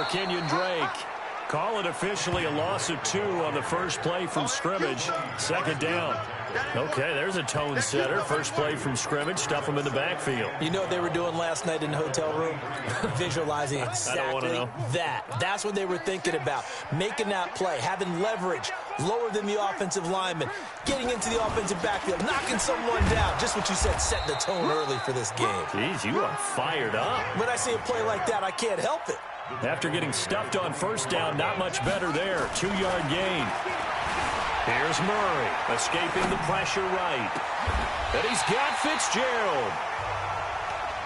for Kenyon Drake. Call it officially a loss of 2 on the first play from scrimmage. Second down. Okay, there's a tone setter. First play from scrimmage, stuff them in the backfield. You know what they were doing last night in the hotel room? Visualizing exactly that. That's what they were thinking about. Making that play, having leverage, lower than the offensive lineman, getting into the offensive backfield, knocking someone down. Just what you said, set the tone early for this game. Jeez, you are fired up. When I see a play like that, I can't help it. After getting stuffed on first down, not much better there. 2-yard gain. Here's Murray, escaping the pressure right. And he's got Fitzgerald.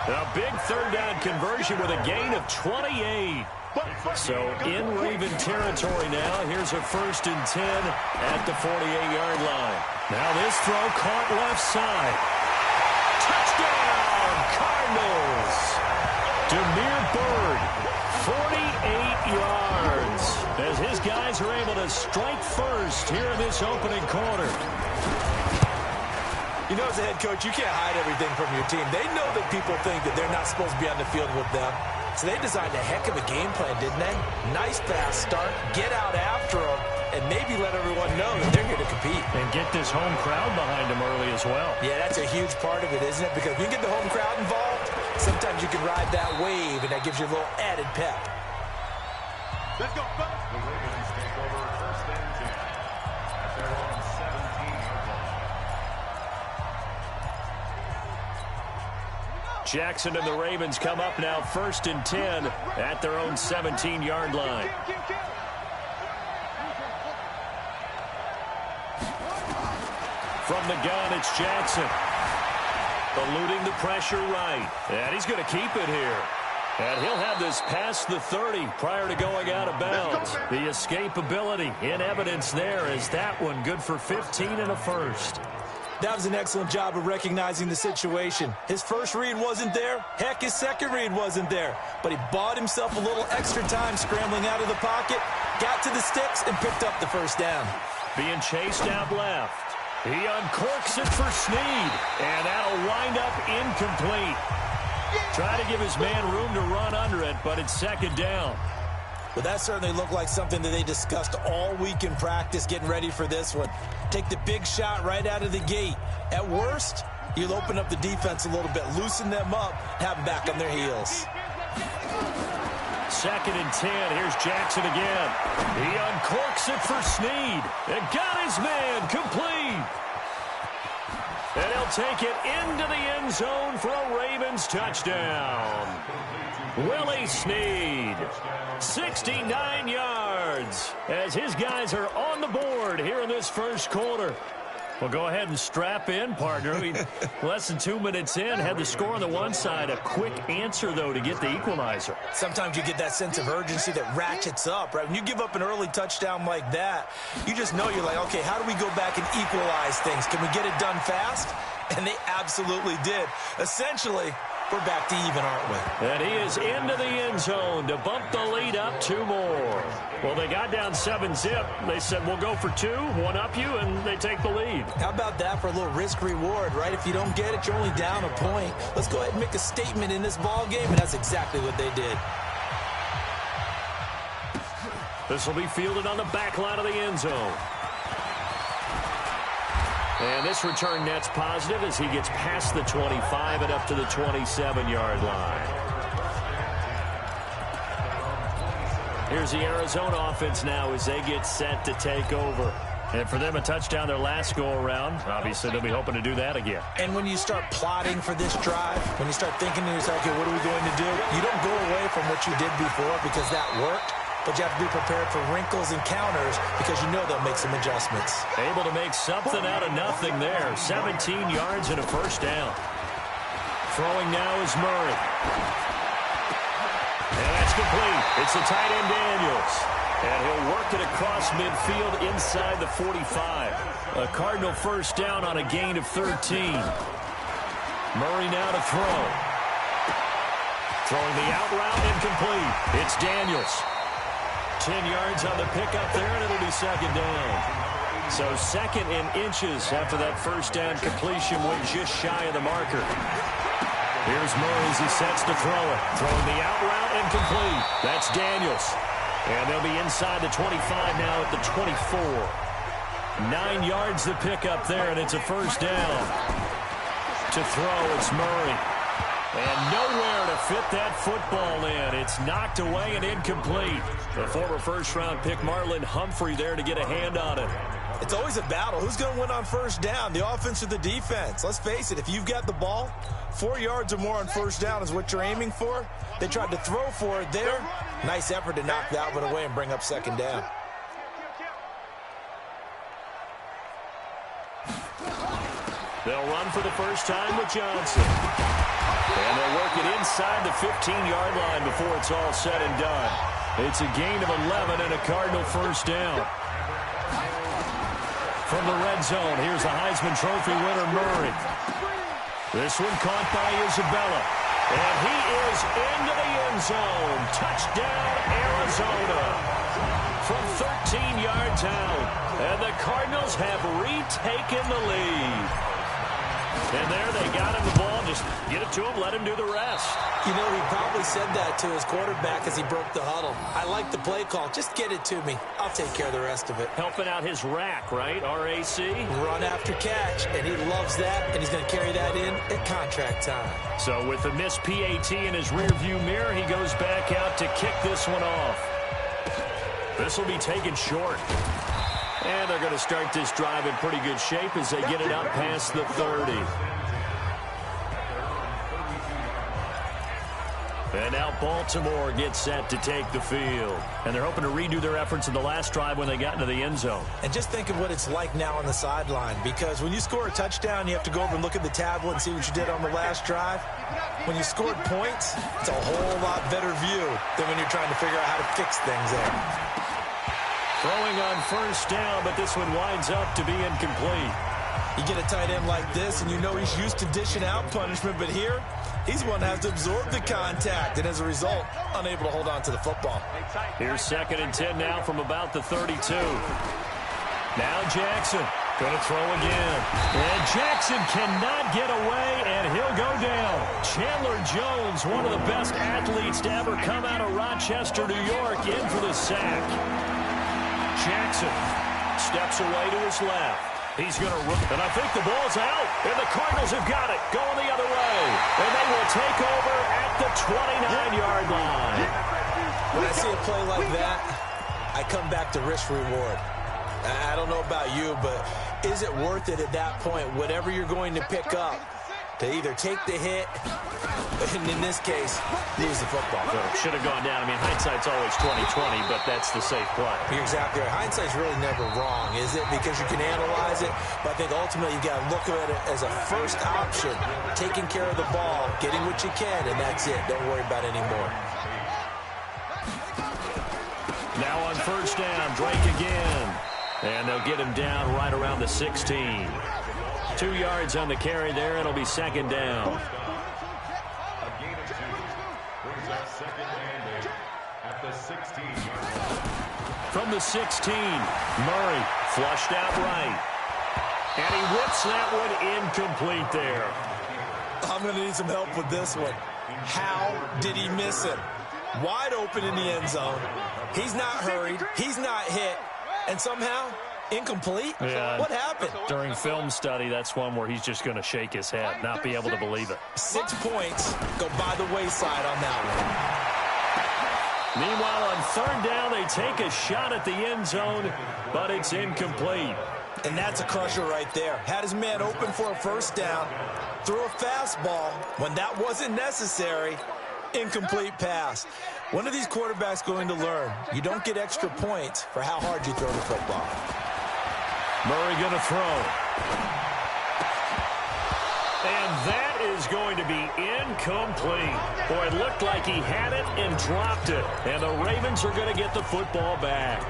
A big third down conversion with a gain of 28. So in Raven territory now. Here's a 1st and 10 at the 48-yard line. Now this throw caught left side. Touchdown, Cardinals. Demir Bird, 48 yards. As his guys are able to strike first here in this opening quarter. You know, as a head coach, you can't hide everything from your team. They know that people think that they're not supposed to be on the field with them. So they designed a heck of a game plan, didn't they? Nice fast start, get out after them, and maybe let everyone know that they're here to compete. And get this home crowd behind them early as well. Yeah, that's a huge part of it, isn't it? Because when you get the home crowd involved, sometimes you can ride that wave, and that gives you a little added pep. Let's go, fellas. The Ravens take over 1st and 10 at their own 17-yard line. Jackson and the Ravens come up now 1st and 10 at their own 17-yard line. From the gun, it's Jackson. Eluding the pressure right. And he's going to keep it here. And he'll have this past the 30 prior to going out of bounds. The escapability in evidence there is that one good for 15 and a first. That was an excellent job of recognizing the situation. His first read wasn't there. Heck, his second read wasn't there. But he bought himself a little extra time scrambling out of the pocket, got to the sticks, and picked up the first down. Being chased out left. He uncorks it for Snead, and that'll wind up incomplete. Try to give his man room to run under it, but it's second down. Well, that certainly looked like something that they discussed all week in practice getting ready for this one. Take the big shot right out of the gate. At worst, you'll open up the defense a little bit, loosen them up, have them back on their heels. 2nd and 10. Here's Jackson again. He uncorks it for Snead. And got his man complete. And he'll take it into the end zone for a Ravens touchdown. Willie Snead, 69 yards, as his guys are on the board here in this first quarter. Well, go ahead and strap in, partner. Less than 2 minutes in, had the score on the one side. A quick answer, though, to get the equalizer. Sometimes you get that sense of urgency that ratchets up, right? When you give up an early touchdown like that, you just know you're like, okay, how do we go back and equalize things? Can we get it done fast? And they absolutely did. Essentially, we're back to even, aren't we? And he is into the end zone to bump the lead up 2 more. Well, they got down 7-zip. They said, we'll go for 2, one up you, and they take the lead. How about that for a little risk-reward, right? If you don't get it, you're only down a point. Let's go ahead and make a statement in this ball game, and that's exactly what they did. This will be fielded on the back line of the end zone. And this return net's positive as he gets past the 25 and up to the 27-yard line. Here's the Arizona offense now as they get set to take over. And for them, a touchdown their last go-around. Obviously, they'll be hoping to do that again. And when you start plotting for this drive, when you start thinking to yourself, okay, what are we going to do? You don't go away from what you did before because that worked. But you have to be prepared for wrinkles and counters because you know they'll make some adjustments. Able to make something out of nothing there. 17 yards and a first down. Throwing now is Murray. And that's complete. It's the tight end Daniels. And he'll work it across midfield inside the 45. A Cardinal first down on a gain of 13. Murray now to throw. Throwing the out route incomplete. It's Daniels. 10 yards on the pickup there, and it'll be second down. So 2nd and inches after that first down completion went just shy of the marker. Here's Murray as he sets to throw it. Throwing the out route incomplete. That's Daniels. And they'll be inside the 25 now at the 24. 9 yards to pick up there, and it's a first down. To throw, it's Murray. And nowhere to fit that football in. It's knocked away and incomplete. The former first-round pick Marlon Humphrey there to get a hand on it. It's always a battle. Who's going to win on first down, the offense or the defense? Let's face it, if you've got the ball, 4 yards or more on first down is what you're aiming for. They tried to throw for it there. Nice effort to knock that one away and bring up second down. They'll run for the first time with Johnson. And they'll work it inside the 15-yard line before it's all said and done. It's a gain of 11 and a Cardinal first down. From the red zone, here's the Heisman Trophy winner, Murray. This one caught by Isabella. And he is into the end zone. Touchdown, Arizona. From 13 yards out. And the Cardinals have retaken the lead. And there they got him the ball. Just get it to him, let him do the rest. You know, he probably said that to his quarterback as he broke the huddle. I like the play call. Just get it to me. I'll take care of the rest of it. Helping out his rack, right? RAC? Run after catch, and he loves that, and he's going to carry that in at contract time. So with the missed PAT in his rearview mirror, he goes back out to kick this one off. This will be taken short. And they're going to start this drive in pretty good shape as they get it up past the 30. And now Baltimore gets set to take the field. And they're hoping to redo their efforts in the last drive when they got into the end zone. And just think of what it's like now on the sideline. Because when you score a touchdown, you have to go over and look at the tablet and see what you did on the last drive. When you scored points, it's a whole lot better view than when you're trying to figure out how to fix things there. Throwing on first down, but this one winds up to be incomplete. You get a tight end like this, and you know he's used to dishing out punishment, but here, he's one that has to absorb the contact, and as a result, unable to hold on to the football. Here's 2nd and 10 now from about the 32. Now Jackson going to throw again. And Jackson cannot get away, and he'll go down. Chandler Jones, one of the best athletes to ever come out of Rochester, New York, in for the sack. Jackson steps away to his left. He's going to run, and I think the ball's out, and the Cardinals have got it, going the other way. And they will take over at the 29-yard line. When I see a play like that, I come back to risk reward. I don't know about you, but is it worth it at that point, whatever you're going to pick up, to either take the hit, and in this case, lose the football? So should have gone down. I mean, hindsight's always 20/20, but that's the safe play. You're exactly right. Hindsight's really never wrong, is it? Because you can analyze it, but I think ultimately you got to look at it as a first option, taking care of the ball, getting what you can, and that's it. Don't worry about it anymore. Now on first down, Drake again. And they'll get him down right around the 16. 2 yards on the carry there. It'll be second down. A gain of 2 brings up second and 8 at the 16-yard line. From the 16, Murray flushed out right. And he whips that one incomplete there. I'm going to need some help with this one. How did he miss it? Wide open in the end zone. He's not hurried. He's not hit. And somehow, incomplete? Yeah, what happened? During film study, that's one where he's just going to shake his head, not be able to believe it. 6 points go by the wayside on that one. Meanwhile, on third down, they take a shot at the end zone, but it's incomplete. And that's a crusher right there. Had his man open for a first down, threw a fastball when that wasn't necessary. Incomplete pass. When are these quarterbacks going to learn? You don't get extra points for how hard you throw the football. Murray going to throw. And that is going to be incomplete. Boy, it looked like he had it and dropped it. And the Ravens are going to get the football back.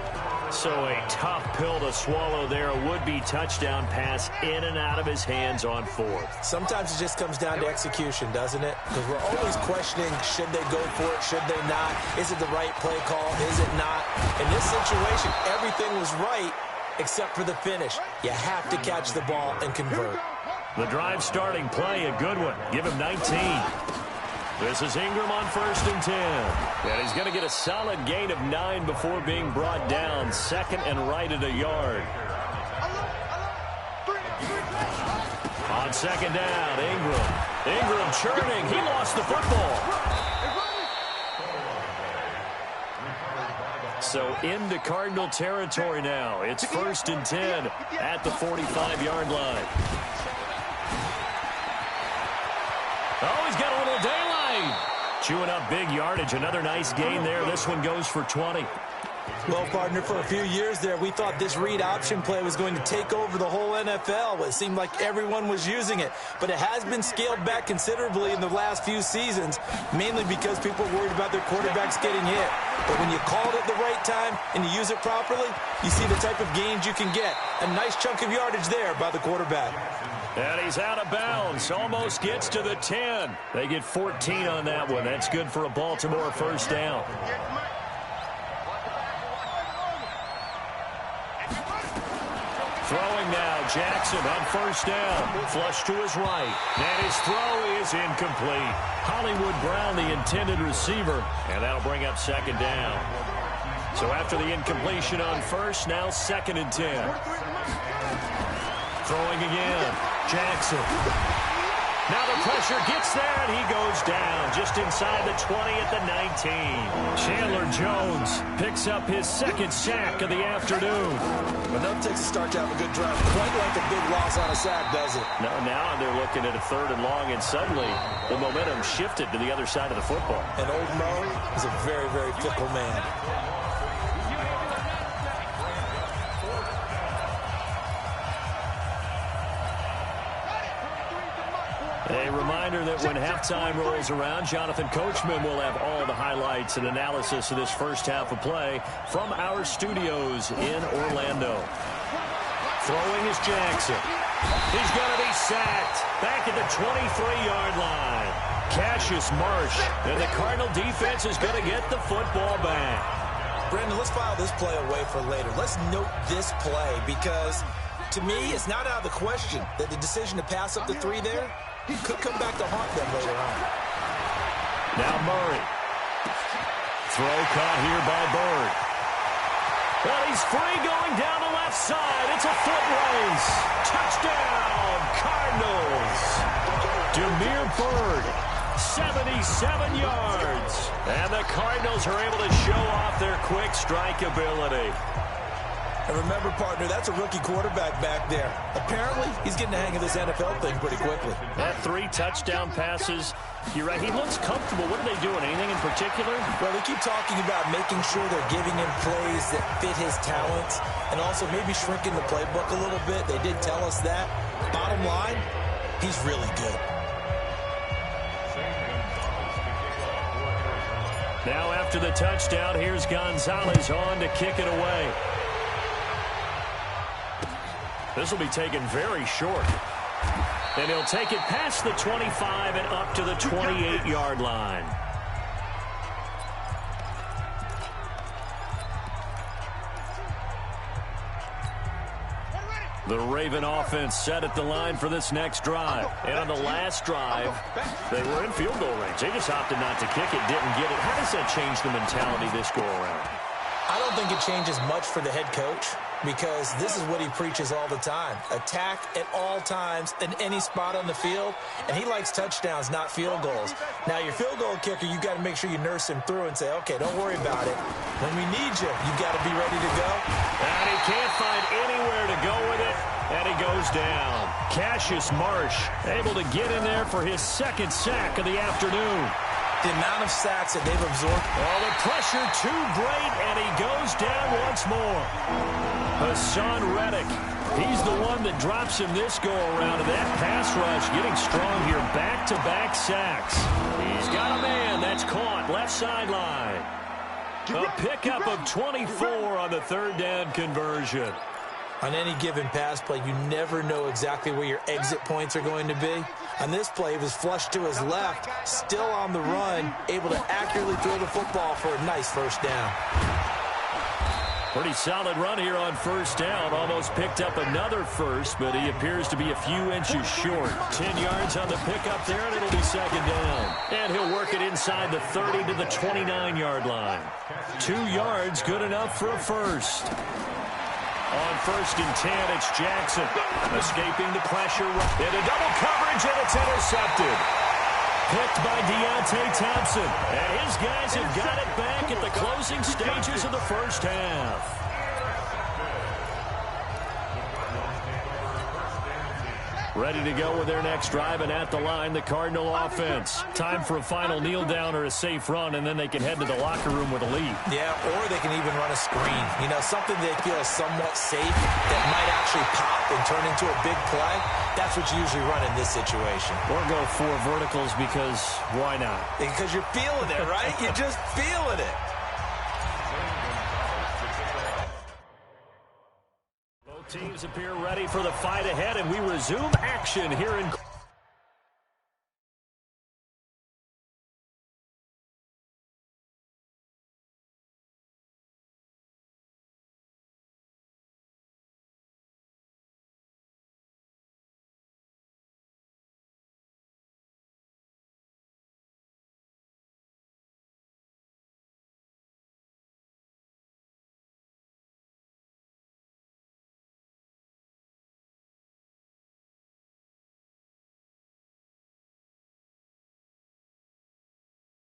So a tough pill to swallow there. A would-be touchdown pass in and out of his hands on fourth. Sometimes it just comes down to execution, doesn't it? Because we're always questioning, should they go for it, should they not? Is it the right play call, is it not? In this situation, everything was right except for the finish. You have to catch the ball and convert. The drive starting play, a good one. Give him 19. This is Ingram on 1st and 10. And he's going to get a solid gain of 9 before being brought down. 2nd and right at a yard. On 2nd down, Ingram. Ingram churning. He lost the football. So into Cardinal territory now. It's 1st and 10 at the 45-yard line. Oh, he's got a little daylight. Chewing up big yardage. Another nice gain there. This one goes for 20. Well, partner, for a few years there, we thought this read option play was going to take over the whole NFL. It seemed like everyone was using it. But it has been scaled back considerably in the last few seasons, mainly because people are worried about their quarterbacks getting hit. But when you call it at the right time and you use it properly, you see the type of gains you can get. A nice chunk of yardage there by the quarterback. And he's out of bounds. Almost gets to the 10. They get 14 on that one. That's good for a Baltimore first down. Throwing now, Jackson on 1st down. Flush to his right. And his throw is incomplete. Hollywood Brown, the intended receiver. And that'll bring up 2nd down. So after the incompletion on 1st, now 2nd and 10. Throwing again. Jackson. Now the pressure gets there, and he goes down just inside the 20 at the 19. Chandler Jones picks up his 2nd sack of the afternoon. But that takes a start to have a good drive. Quite like a big loss on a sack, does it? No, now they're looking at a 3rd and long, and suddenly the momentum shifted to the other side of the football. And old Mo is a very, very fickle man. A reminder that when halftime rolls around, Jonathan Coachman will have all the highlights and analysis of this first half of play from our studios in Orlando. Throwing is Jackson. He's going to be sacked back at the 23-yard line. Cassius Marsh, and the Cardinal defense is going to get the football back. Brandon, let's file this play away for later. Let's note this play because, to me, it's not out of the question that the decision to pass up the 3 there could come back to haunt them later on. Now Murray. Throw caught here by Bird. Well, he's free going down the left side. It's a foot race. Touchdown, Cardinals. Demir Bird, 77 yards. And the Cardinals are able to show off their quick strike ability. And remember, partner, that's a rookie quarterback back there. Apparently, he's getting the hang of this NFL thing pretty quickly. That 3 touchdown passes. You're right. He looks comfortable. What are they doing? Anything in particular? Well, they keep talking about making sure they're giving him plays that fit his talents and also maybe shrinking the playbook a little bit. They did tell us that. Bottom line, he's really good. Now after the touchdown, here's Gonzalez on to kick it away. This will be taken very short. And he'll take it past the 25 and up to the 28-yard line. The Raven offense set at the line for this next drive. And on the last drive, they were in field goal range. They just opted not to kick it, didn't get it. How does that change the mentality this go around? I don't think it changes much for the head coach because this is what he preaches all the time. Attack at all times in any spot on the field, and he likes touchdowns, not field goals. Now, your field goal kicker, you got to make sure you nurse him through and say, okay, don't worry about it. When we need you, you got to be ready to go. And he can't find anywhere to go with it, and he goes down. Cassius Marsh able to get in there for his 2nd sack of the afternoon. The amount of sacks that they've absorbed. Oh, the pressure too great, and he goes down once more. Hassan Reddick, he's the one that drops him this go-around. And that pass rush getting strong here. Back-to-back sacks. He's got a man that's caught left sideline. A pickup of 24 on the 3rd down conversion. On any given pass play, you never know exactly where your exit points are going to be. On this play, he was flushed to his left, still on the run, able to accurately throw the football for a nice first down. Pretty solid run here on first down. Almost picked up another first, but he appears to be a few inches short. 10 yards on the pickup there, and it'll be second down. And he'll work it inside the 30 to the 29-yard line. 2 yards, good enough for a first. On first and 10, it's Jackson. Escaping the pressure. Into double coverage, and it's intercepted. Picked by Deontay Thompson. And his guys have got it back at the closing stages of the first half. Ready to go with their next drive, and at the line, the Cardinal offense. Time for a final kneel down or a safe run, and then they can head to the locker room with a lead. Yeah, or they can even run a screen. You know, something they feel is somewhat safe that might actually pop and turn into a big play. That's what you usually run in this situation. Or go 4 verticals because why not? Because you're feeling it, right? You're just feeling it. Teams appear ready for the fight ahead, and we resume action here in...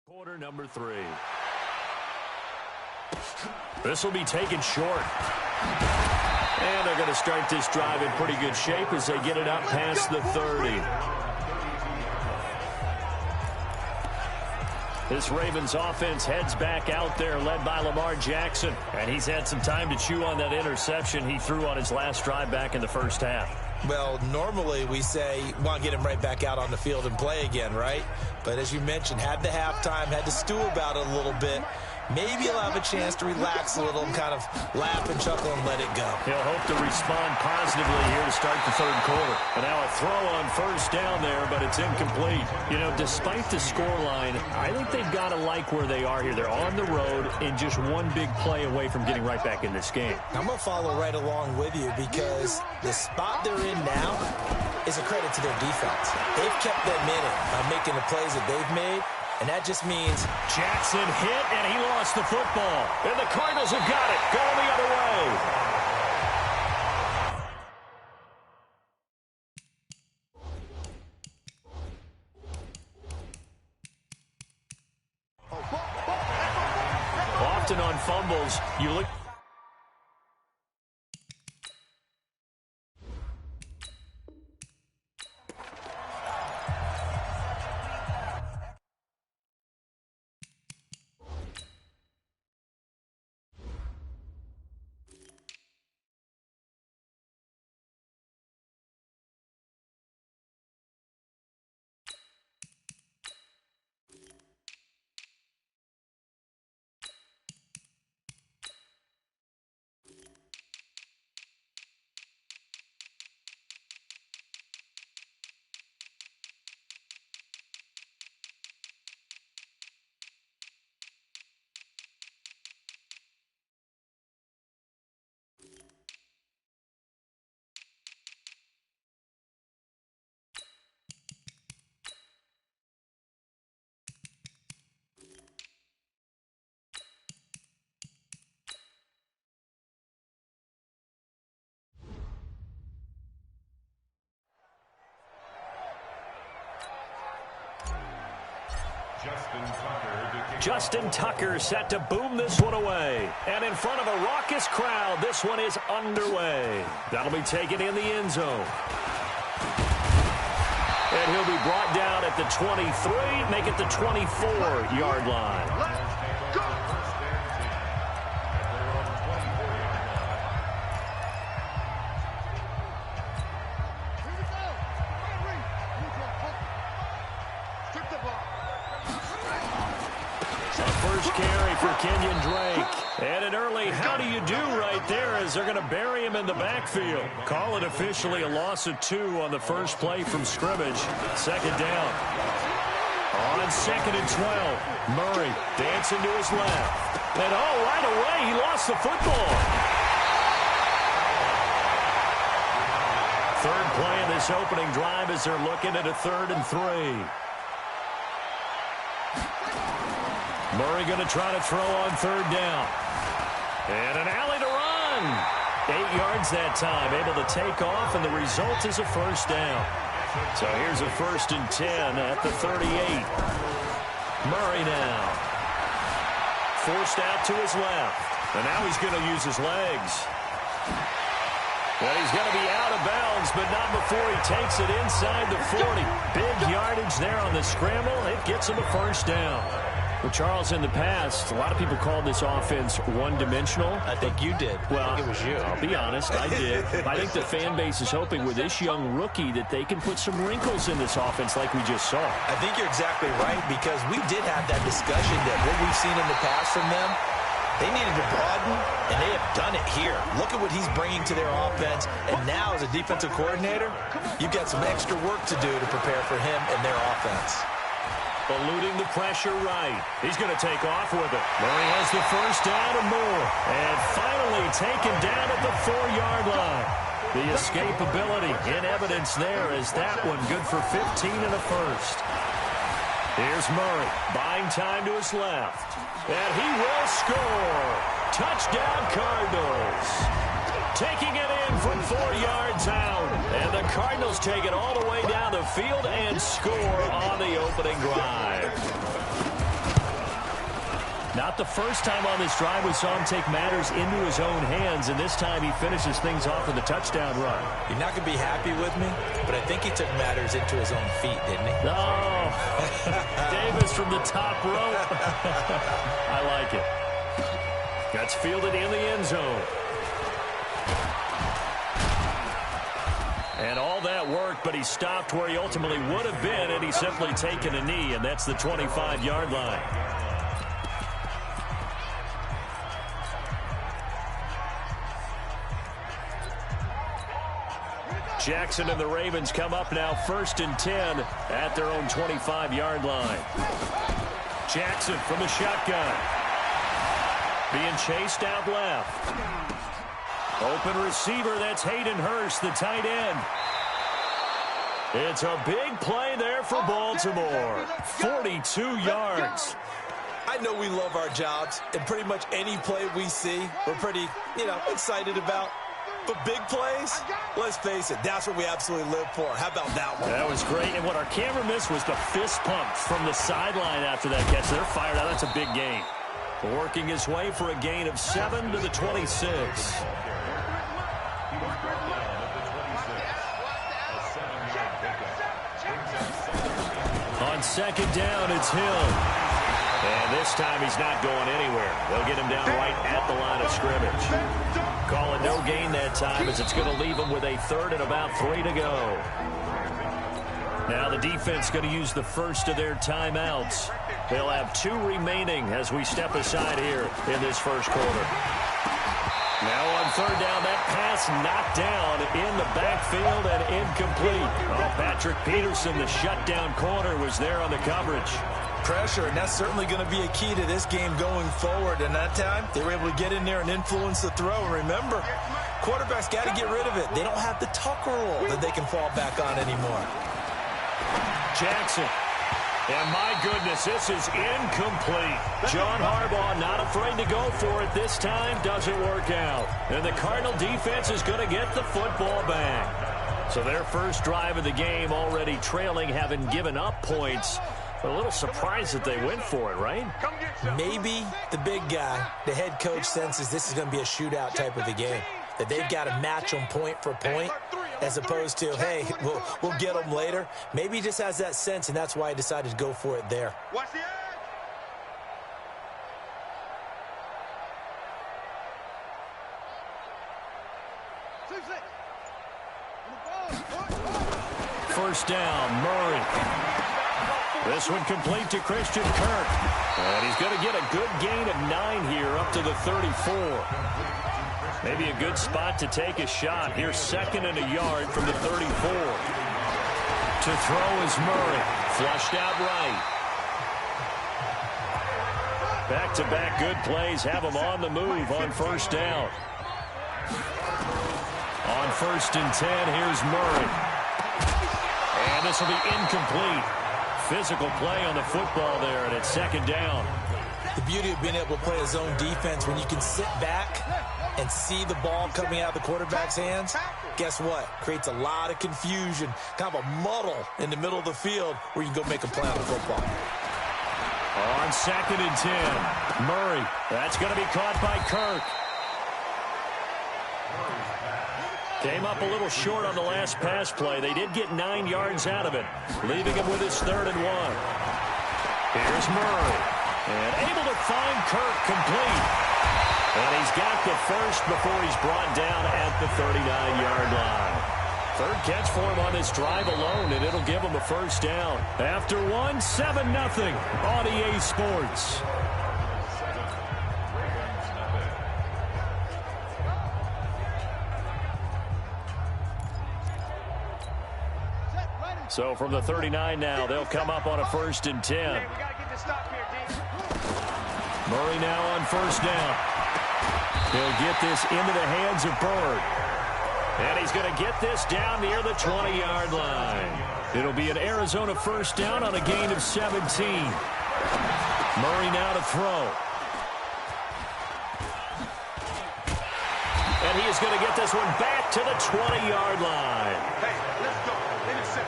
Quarter number 3. This will be taken short. And they're going to start this drive in pretty good shape as they get it up past the 30. This Ravens offense heads back out there, led by Lamar Jackson. And he's had some time to chew on that interception he threw on his last drive back in the first half. Well, normally we say, want to get him right back out on the field and play again, right? But as you mentioned, had the halftime, had to stew about it a little bit. Maybe he'll have a chance to relax a little and kind of laugh and chuckle and let it go. He'll hope to respond positively here to start the third quarter. And now a throw on first down there, but it's incomplete. You know, despite the scoreline, I think they've got to like where they are here. They're on the road and just one big play away from getting right back in this game. I'm going to follow right along with you because the spot they're in now is a credit to their defense. They've kept them in it by making the plays that they've made. And that just means Jackson hit, and he lost the football. And the Cardinals have got it, going the other way. Often on fumbles, you look... Justin Tucker set to boom this one away. And in front of a raucous crowd, this one is underway. That'll be taken in the end zone. And he'll be brought down at the 23, make it the 24-yard line. Kenyon Drake. And an early how do you do right there as they're going to bury him in the backfield. Call it officially a loss of 2 on the first play from scrimmage. Second down. On second and 12, Murray dancing to his left. And right away, he lost the football. Third play of this opening drive as they're looking at a 3rd and 3. Murray going to try to throw on 3rd down. And an alley to run. 8 yards that time, able to take off, and the result is a 1st down. So here's a 1st and 10 at the 38. Murray now. Forced out to his left. And now he's going to use his legs. Well, he's going to be out of bounds, but not before he takes it inside the 40. Big yardage there on the scramble. It gets him a 1st down. Well, Charles, in the past, a lot of people called this offense one-dimensional. I think you did. Well, I think it was you. I'll be honest, I did. I think the fan base is hoping with this young rookie that they can put some wrinkles in this offense like we just saw. I think you're exactly right, because we did have that discussion that what we've seen in the past from them, they needed to broaden, and they have done it here. Look at what he's bringing to their offense, and now as a defensive coordinator, you've got some extra work to do to prepare for him and their offense. Eluding the pressure right. He's going to take off with it. Murray has the 1st down and more. And finally taken down at the 4-yard line. The escapability in evidence there as that one good for 15 and a 1st. Here's Murray, buying time to his left. And he will score. Touchdown Cardinals. Taking it in from 4 yards out. And the Cardinals take it all the way down the field and score on the opening drive. Not the first time on this drive we saw him take matters into his own hands, and this time he finishes things off with a touchdown run. You're not going to be happy with me, but I think he took matters into his own feet, didn't he? Oh, Davis from the top rope. I like it. That's fielded in the end zone. And all that worked, but he stopped where he ultimately would have been, and he's simply taken a knee, and that's the 25-yard line. Jackson and the Ravens come up now 1st and 10 at their own 25-yard line. Jackson from the shotgun. Being chased out left. Open receiver, that's Hayden Hurst, the tight end. It's a big play there for Baltimore. 42 yards. I know we love our jobs, and pretty much any play we see, we're pretty, excited about. But big plays, let's face it, that's what we absolutely live for. How about that one? That was great, and what our camera missed was the fist pump from the sideline after that catch. They're fired out. That's a big gain. Working his way for a gain of 7 to the 26. On 2nd down, it's Hill. And this time he's not going anywhere. They'll get him down right at the line of scrimmage. Call it no gain that time as it's going to leave him with a 3rd and about 3 to go. Now the defense going to use the first of their timeouts. They'll have 2 remaining as we step aside here in this first quarter. Now on 3rd down, that pass knocked down in the backfield and incomplete. Oh, Patrick Peterson, the shutdown corner, was there on the coverage. Pressure, and that's certainly going to be a key to this game going forward. And that time, they were able to get in there and influence the throw. And remember, quarterbacks got to get rid of it. They don't have the Tucker rule that they can fall back on anymore. Jackson. And my goodness, this is incomplete. John Harbaugh not afraid to go for it this time. Doesn't work out. And the Cardinal defense is going to get the football back. So their first drive of the game already trailing, having given up points. But a little surprised that they went for it, right? Maybe the big guy, the head coach, senses this is going to be a shootout type of a game. That they've got to match them point for point, as opposed to, hey, we'll get them later. Maybe he just has that sense, and that's why he decided to go for it there. First down, Murray. This one complete to Christian Kirk. And he's going to get a good gain of 9 here up to the 34. Maybe a good spot to take a shot. Here's 2nd and a yard from the 34. To throw is Murray. Flushed out right. Back-to-back good plays have them on the move on first down. On 1st and 10, here's Murray. And this will be incomplete. Physical play on the football there, and it's 2nd down. The beauty of being able to play a zone defense when you can sit back and see the ball coming out of the quarterback's hands, guess what? Creates a lot of confusion, kind of a muddle in the middle of the field where you can go make a play on the football. On 2nd and 10, Murray. That's going to be caught by Kirk. Came up a little short on the last pass play. They did get 9 yards out of it, leaving him with his 3rd and 1. Here's Murray. And able to find Kirk complete. And he's got the first before he's brought down at the 39-yard line. 3rd catch for him on this drive alone, and it'll give him a first down. After 1, 7-0 on EA Sports. So from the 39 now, they'll come up on a 1st and 10. Murray now on 1st down. He'll get this into the hands of Bird. And he's going to get this down near the 20-yard line. It'll be an Arizona first down on a gain of 17. Murray now to throw. And he is going to get this one back to the 20-yard line.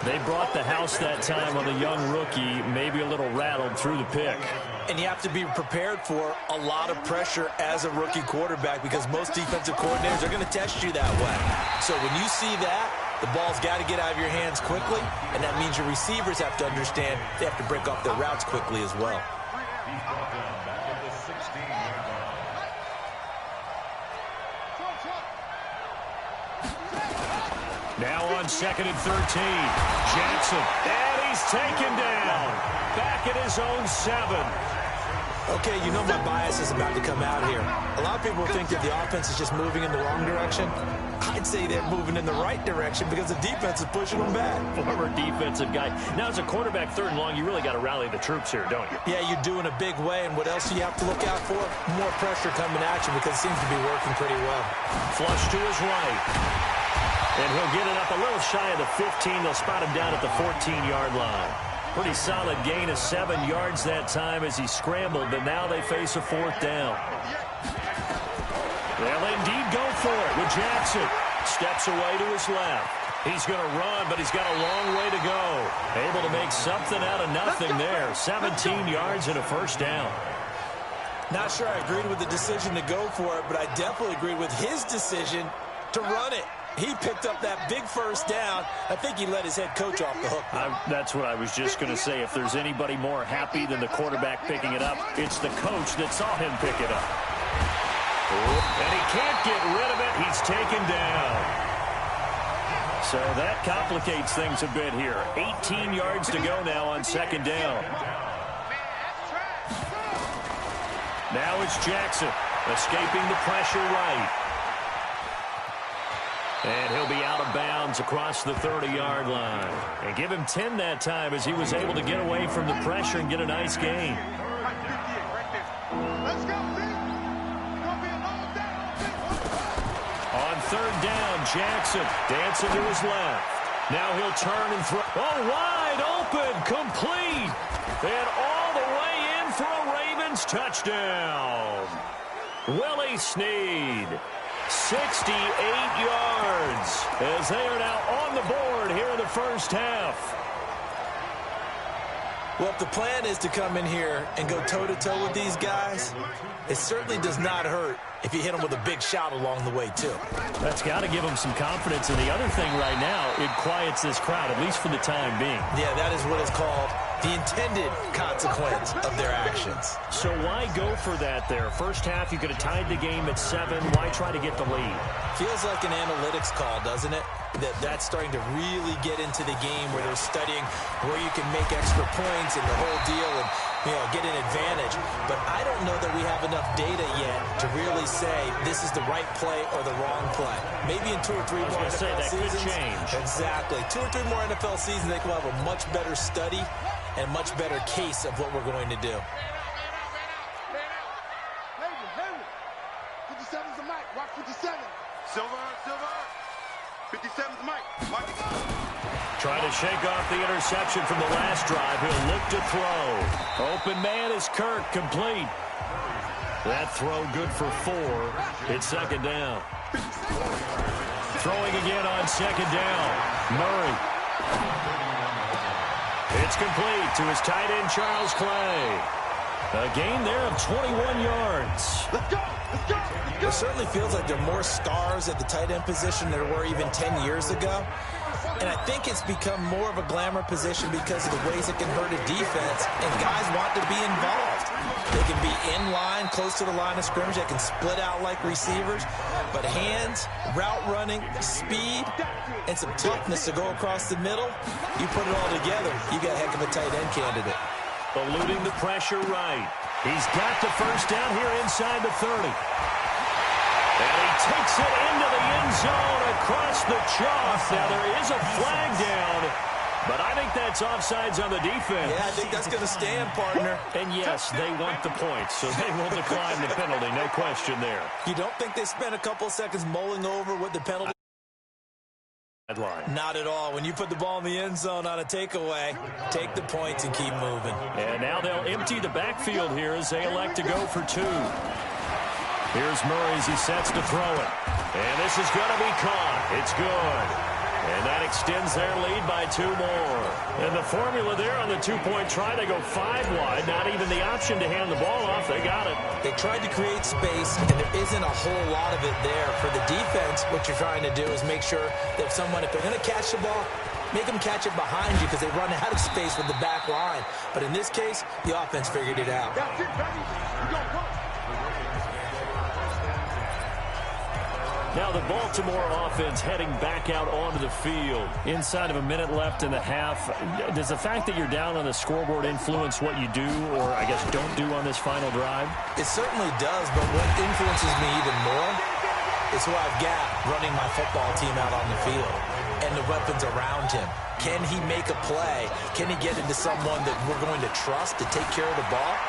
They brought the house that time on the young rookie, maybe a little rattled through the pick. And you have to be prepared for a lot of pressure as a rookie quarterback because most defensive coordinators are going to test you that way. So when you see that, the ball's got to get out of your hands quickly, and that means your receivers have to understand they have to break off their routes quickly as well. Now on 2nd and 13, Jackson, and he's taken down, back at his own 7. Okay, you know my bias is about to come out here. A lot of people think that the offense is just moving in the wrong direction. I'd say they're moving in the right direction because the defense is pushing them back. Former defensive guy. Now, as a quarterback 3rd and long, you really got to rally the troops here, don't you? Yeah, you do in a big way, and what else do you have to look out for? More pressure coming at you because it seems to be working pretty well. Flush to his right. And he'll get it up a little shy of the 15. They'll spot him down at the 14-yard line. Pretty solid gain of 7 yards that time as he scrambled, but now they face a 4th down. They'll indeed go for it with Jackson. Steps away to his left. He's going to run, but he's got a long way to go. Able to make something out of nothing there. 17 yards and a first down. Not sure I agreed with the decision to go for it, but I definitely agreed with his decision to run it. He picked up that big first down. I think he let his head coach off the hook. That's what I was just going to say. If there's anybody more happy than the quarterback picking it up, it's the coach that saw him pick it up. And he can't get rid of it. He's taken down. So that complicates things a bit here. 18 yards to go now on 2nd down. Now it's Jackson escaping the pressure right. And he'll be out of bounds across the 30-yard line. And give him 10 that time as he was able to get away from the pressure and get a nice gain. On 3rd down, Jackson dancing to his left. Now he'll turn and throw. Oh, wide open, complete. And all the way in for a Ravens touchdown. Willie Snead. 68 yards as they are now on the board here in the first half. Well, if the plan is to come in here and go toe-to-toe with these guys, it certainly does not hurt if you hit them with a big shot along the way, too. That's got to give them some confidence. And the other thing right now, it quiets this crowd, at least for the time being. Yeah, that is what is called the intended consequence of their actions. So why go for that there? First half, you could have tied the game at 7. Why try to get the lead? Feels like an analytics call, doesn't it? That's starting to really get into the game where they're studying where you can make extra points and the whole deal and, get an advantage. But I don't know that we have enough data yet to really say this is the right play or the wrong play. Maybe in 2 or 3 more NFL seasons. Could change. Exactly. 2 or 3 more NFL seasons, they will have a much better study and much better case of what we're going to do. 57's the mic. Watch 57. Silver. 57's the mic. Watch. Trying to shake off the interception from the last drive. He'll look to throw. Open man is Kirk, complete. That throw good for 4. It's second down. Throwing again on second down. Murray. It's complete to his tight end, Charles Clay. A gain there of 21 yards. Let's go. It certainly feels like there are more stars at the tight end position than there were even 10 years ago. And I think it's become more of a glamour position because of the ways it can hurt a defense, and guys want to be involved. They can be in line, close to the line of scrimmage. They can split out like receivers. But hands, route running, speed, and some toughness to go across the middle, you put it all together, you got a heck of a tight end candidate. Eluding the pressure right. He's got the first down here inside the 30. And he takes it into the end zone across the chalk. Now there is a flag down, but I think that's offsides on the defense. Yeah, I think that's going to stand, partner. And yes, they want the points, so they will decline the penalty. No question there. You don't think they spent a couple seconds mulling over what the penalty? Not at all. When you put the ball in the end zone on a takeaway, take the points and keep moving. And now they'll empty the backfield here as they elect to go for 2. Here's Murray as he sets to throw it. And this is going to be caught. It's good. And that extends their lead by 2 more. And the formula there on the 2-point try, they go 5 wide. Not even the option to hand the ball off. They got it. They tried to create space, and there isn't a whole lot of it there. For the defense, what you're trying to do is make sure that if they're going to catch the ball, make them catch it behind you because they run out of space with the back line. But in this case, the offense figured it out. That's it, baby. We go, go. Now the Baltimore offense heading back out onto the field. Inside of a minute left in the half. Does the fact that you're down on the scoreboard influence what you do, or I guess don't do on this final drive? It certainly does, but what influences me even more is who I've got running my football team out on the field and the weapons around him. Can he make a play? Can he get into someone that we're going to trust to take care of the ball?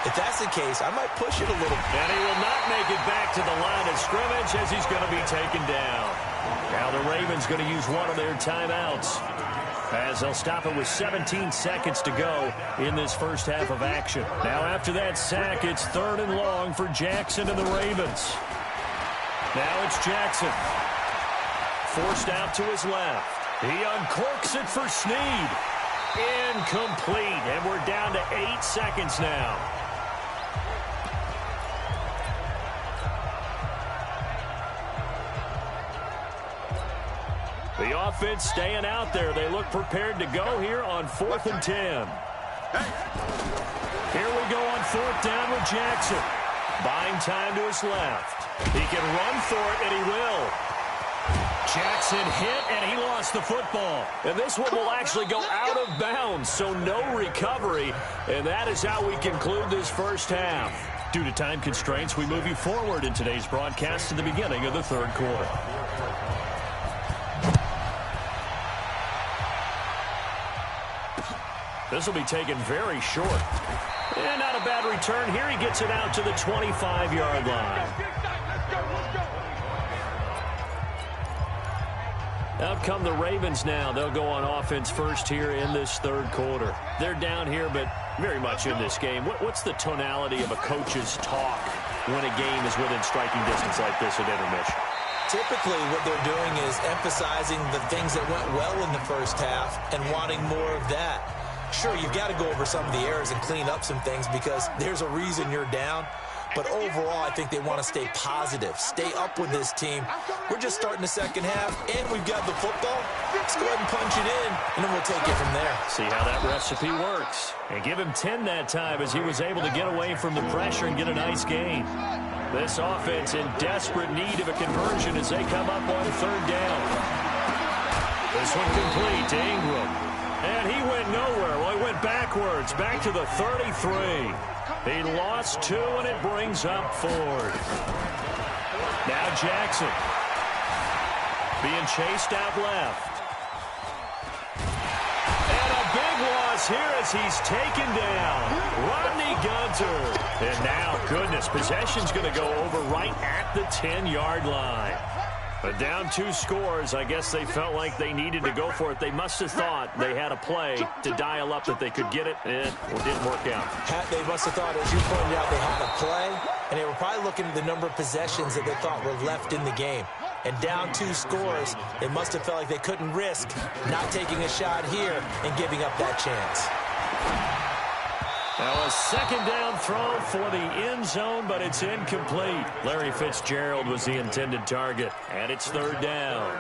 If that's the case, I might push it a little. And he will not make it back to the line of scrimmage as he's going to be taken down. Now the Ravens going to use one of their timeouts as they'll stop it with 17 seconds to go in this first half of action. Now after that sack, it's 3rd and long for Jackson and the Ravens. Now it's Jackson. Forced out to his left. He uncorks it for Snead. Incomplete. And we're down to 8 seconds now. The offense staying out there. They look prepared to go here on 4th and 10. Here we go on 4th down with Jackson. Buying time to his left. He can run for it, and he will. Jackson hit, and he lost the football. And this one will actually go out of bounds, so no recovery. And that is how we conclude this first half. Due to time constraints, we move you forward in today's broadcast to the beginning of the 3rd quarter. This will be taken very short. And not a bad return here. He gets it out to the 25-yard line. Out come the Ravens now. They'll go on offense first here in this 3rd quarter. They're down here, but very much in this game. What's the tonality of a coach's talk when a game is within striking distance like this at intermission? Typically, what they're doing is emphasizing the things that went well in the first half and wanting more of that. Sure, you've got to go over some of the errors and clean up some things because there's a reason you're down. But overall, I think they want to stay positive, stay up with this team. We're just starting the second half, and we've got the football. Let's go ahead and punch it in, and then we'll take it from there. See how that recipe works. And give him 10 that time as he was able to get away from the pressure and get a nice gain. This offense in desperate need of a conversion as they come up on 3rd down. This one complete to Ingram. And he went nowhere. Well, he went backwards, back to the 33. He lost 2, and it brings up 4th. Now Jackson being chased out left. And a big loss loss here as he's taken down. Rodney Gunter. And now, goodness, possession's going to go over right at the 10-yard line. But down 2 scores, I guess they felt like they needed to go for it. They must have thought they had a play to dial up that they could get it. It didn't work out. They must have thought, as you pointed out, they had a play, and they were probably looking at the number of possessions that they thought were left in the game. And down 2 scores, they must have felt like they couldn't risk not taking a shot here and giving up that chance. Now a second down throw for the end zone, but it's incomplete. Larry Fitzgerald was the intended target, and it's 3rd down.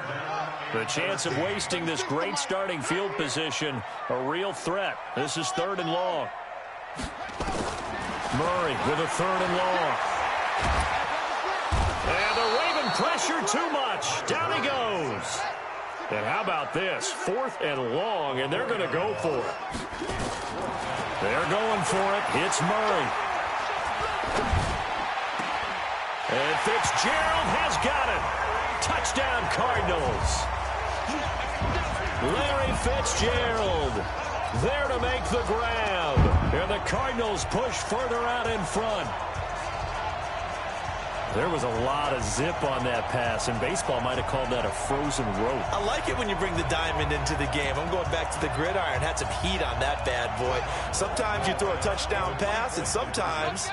The chance of wasting this great starting field position, a real threat. This is 3rd and long. Murray with a 3rd and long. And the Raven pressure too much. Down he goes. And how about this? 4th and long, and they're going to go for it. They're going for it. It's Murray. And Fitzgerald has got it. Touchdown, Cardinals. Larry Fitzgerald there to make the grab. And the Cardinals push further out in front. There was a lot of zip on that pass, and baseball might have called that a frozen rope. I like it when you bring the diamond into the game. I'm going back to the gridiron. Had some heat on that bad boy. Sometimes you throw a touchdown pass, and sometimes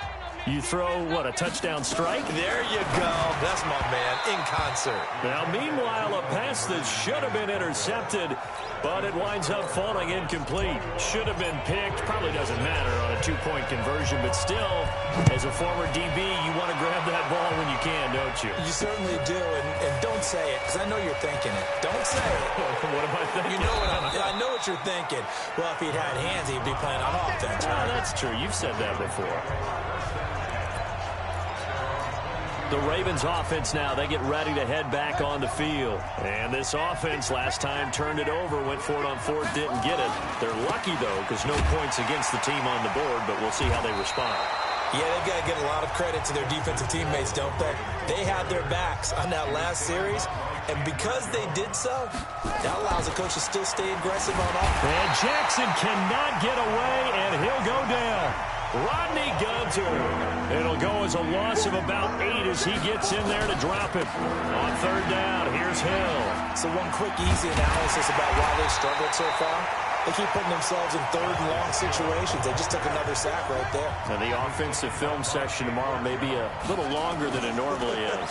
you throw, what, a touchdown strike? There you go. That's my man, in concert. Now, meanwhile, a pass that should have been intercepted, but it winds up falling incomplete. Should have been picked. Probably doesn't matter on a 2-point conversion, but still, as a former DB, you want to grab that ball when you can, don't you? You certainly do, and don't say it, because I know you're thinking it. Don't say it. What am I thinking? You know I know what you're thinking. Well, if he'd had hands, he'd be playing on offense. Right? That's true. You've said that before. The Ravens offense now, they get ready to head back on the field. And this offense last time turned it over, went for it on 4th, didn't get it. They're lucky, though, because no points against the team on the board, but we'll see how they respond. Yeah, they've got to give a lot of credit to their defensive teammates, don't they? They had their backs on that last series, and because they did so, that allows the coach to still stay aggressive on offense. And Jackson cannot get away, and he'll go down. Rodney Gunter. It'll go as a loss of about 8 as he gets in there to drop it. On 3rd down, here's Hill. So one quick, easy analysis about why they struggled so far. They keep putting themselves in 3rd and long situations. They just took another sack right there. And the offensive film session tomorrow may be a little longer than it normally is.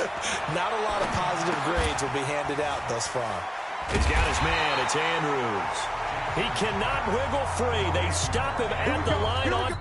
Not a lot of positive grades will be handed out thus far. He's got his man. It's Andrews. He cannot wiggle free. They stop him at the line on...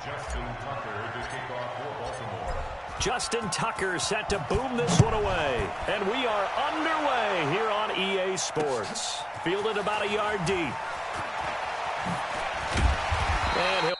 Justin Tucker to kick off for Baltimore. Justin Tucker set to boom this one away. And we are underway here on EA Sports. Fielded about a yard deep. And he'll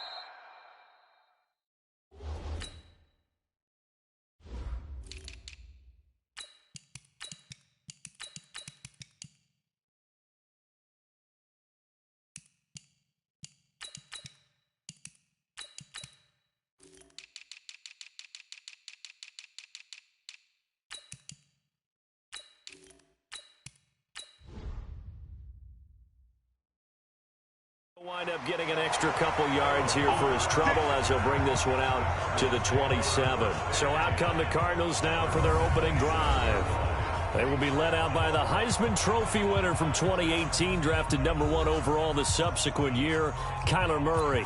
wind up getting an extra couple yards here for his trouble as he'll bring this one out to the 27. So out come the Cardinals now for their opening drive. They will be led out by the Heisman Trophy winner from 2018, drafted #1 overall the subsequent year, Kyler Murray.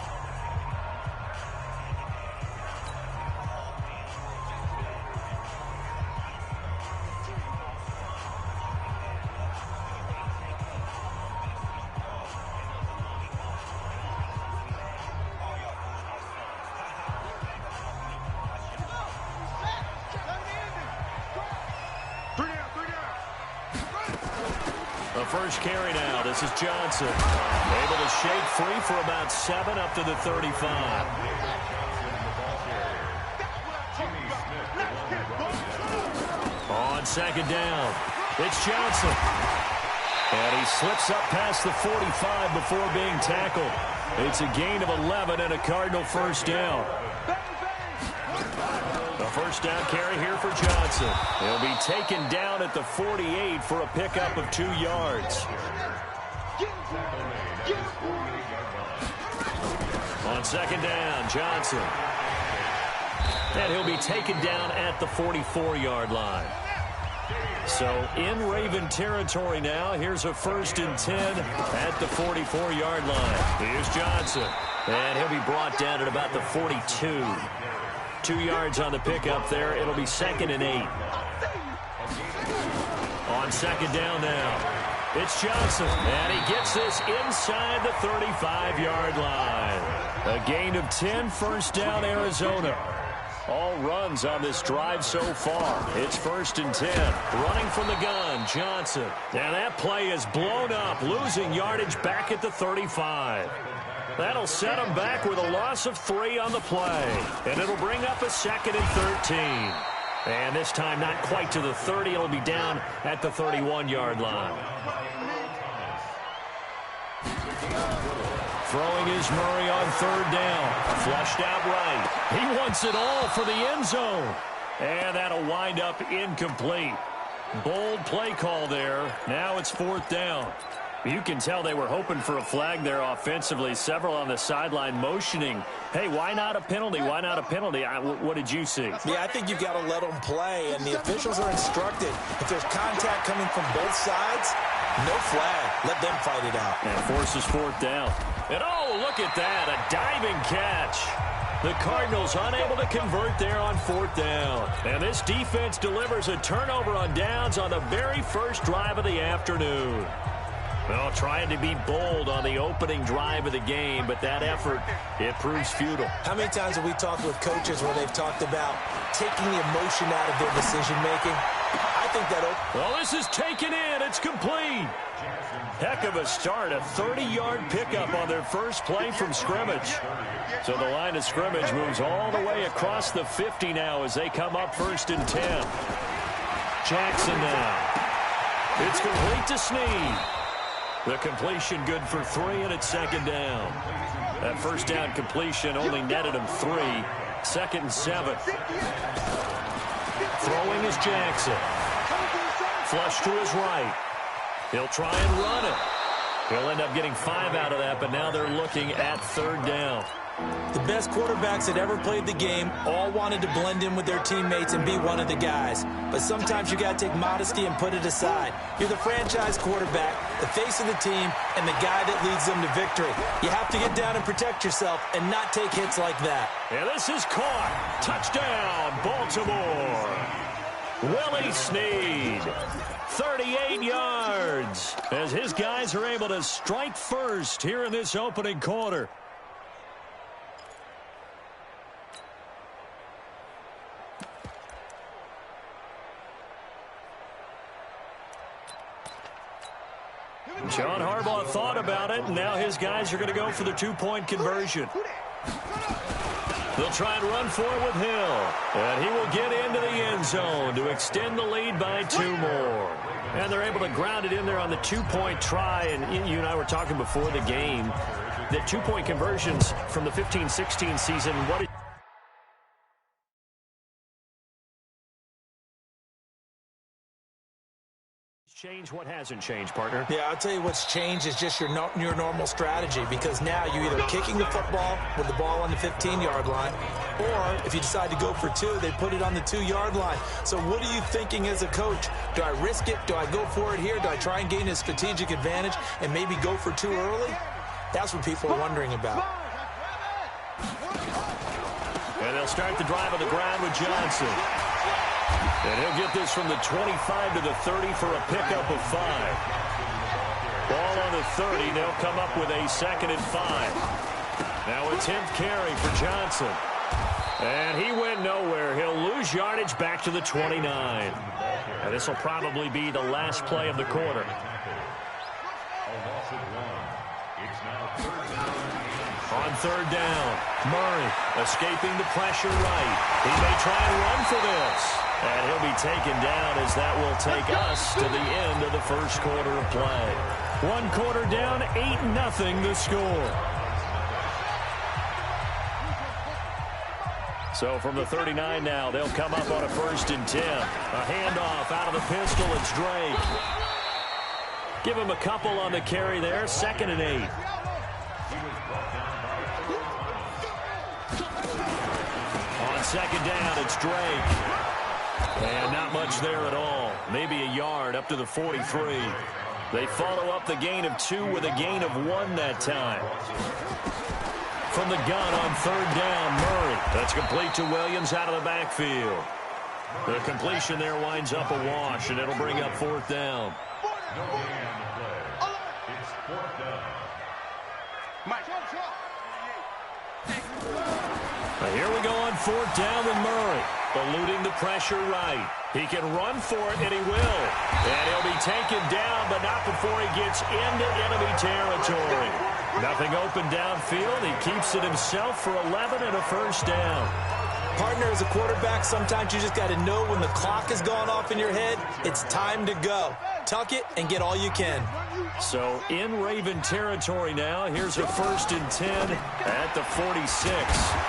The first carry now. This is Johnson. Able to shake free for about 7 up to the 35. On second down, it's Johnson. And he slips up past the 45 before being tackled. It's a gain of 11 and a Cardinal first down. First down carry here for Johnson. He'll be taken down at the 48 for a pickup of 2 yards. On second down, Johnson. And he'll be taken down at the 44-yard line. So in Raven territory now. Here's a 1st and 10 at the 44-yard line. Here's Johnson. And he'll be brought down at about the 42. 2 yards on the pickup there. It'll be 2nd and 8. On second down now, it's Johnson. And he gets this inside the 35-yard line. A gain of 10, first down, Arizona. All runs on this drive so far. It's 1st and 10. Running from the gun, Johnson. And that play is blown up, losing yardage back at the 35. That'll set him back with a loss of 3 on the play. And it'll bring up a 2nd and 13. And this time not quite to the 30. It'll be down at the 31-yard line. Throwing is Murray on 3rd down. Flushed out right. He wants it all for the end zone. And that'll wind up incomplete. Bold play call there. Now it's 4th down. You can tell they were hoping for a flag there offensively. Several on the sideline motioning. Hey, why not a penalty? Why not a penalty? What did you see? Yeah, I think you've got to let them play, and the officials are instructed. If there's contact coming from both sides, no flag. Let them fight it out. And forces 4th down. And oh, look at that, a diving catch. The Cardinals unable to convert there on 4th down. And this defense delivers a turnover on downs on the very first drive of the afternoon. Well, trying to be bold on the opening drive of the game, but that effort, it proves futile. How many times have we talked with coaches where they've talked about taking the emotion out of their decision-making? I think that... Well, this is taken in. It's complete. Heck of a start. A 30-yard pickup on their first play from scrimmage. So the line of scrimmage moves all the way across the 50 now as they come up 1st and 10. Jackson now. It's complete to Snead. The completion good for 3, and it's 2nd down. That first down completion only netted him 3. 2nd and 7. Throwing is Jackson. Flush to his right. He'll try and run it. He'll end up getting 5 out of that, but now they're looking at 3rd down. The best quarterbacks that ever played the game all wanted to blend in with their teammates and be one of the guys. But sometimes you got to take modesty and put it aside. You're the franchise quarterback, the face of the team, and the guy that leads them to victory. You have to get down and protect yourself and not take hits like that. And this is caught. Touchdown, Baltimore. Willie Snead. 38 yards as his guys are able to strike first here in this opening quarter. John Harbaugh thought about it, and now his guys are going to go for the two-point conversion. They'll try and run for it with Hill. And he will get into the end zone to extend the lead by 2 more. And they're able to ground it in there on the two-point try. And you and I were talking before the game that two-point conversions from the 15-16 season, what is changed, what hasn't changed, partner? Yeah, I'll tell you what's changed is just your normal strategy, because now you're either kicking the football with the ball on the 15-yard line, or if you decide to go for 2, they put it on the 2-yard line. So what are you thinking as a coach? Do I risk it? Do I go for it here? Do I try and gain a strategic advantage and maybe go for 2 early? That's what people are wondering about. And they'll start the drive on the ground with Johnson. And he'll get this from the 25 to the 30 for a pickup of 5. Ball on the 30. They'll come up with a 2nd and 5. Now a 10th carry for Johnson. And he went nowhere. He'll lose yardage back to the 29. And this will probably be the last play of the quarter. On 3rd down, Murray escaping the pressure right. He may try and run for this. And he'll be taken down as that will take us to the end of the first quarter of play. 1 quarter down, 8-0 the score. So from the 39 now, they'll come up on a 1st and 10. A handoff out of the pistol, it's Drake. Give him a couple on the carry there, 2nd and 8. On 2nd down, it's Drake. And not much there at all. Maybe a yard up to the 43. They follow up the gain of 2 with a gain of 1 that time. From the gun on 3rd down, Murray. That's complete to Williams out of the backfield. The completion there winds up a wash, and it'll bring up 4th down. It's 4th down. Here we go on 4th down with Murray. Eluding the pressure right. He can run for it, and he will. And he'll be taken down, but not before he gets into enemy territory. Nothing open downfield. He keeps it himself for 11 and a 1st down. Partner, as a quarterback, sometimes you just got to know when the clock has gone off in your head, it's time to go. Tuck it and get all you can. So in Raven territory now. Here's a 1st and 10 at the 46.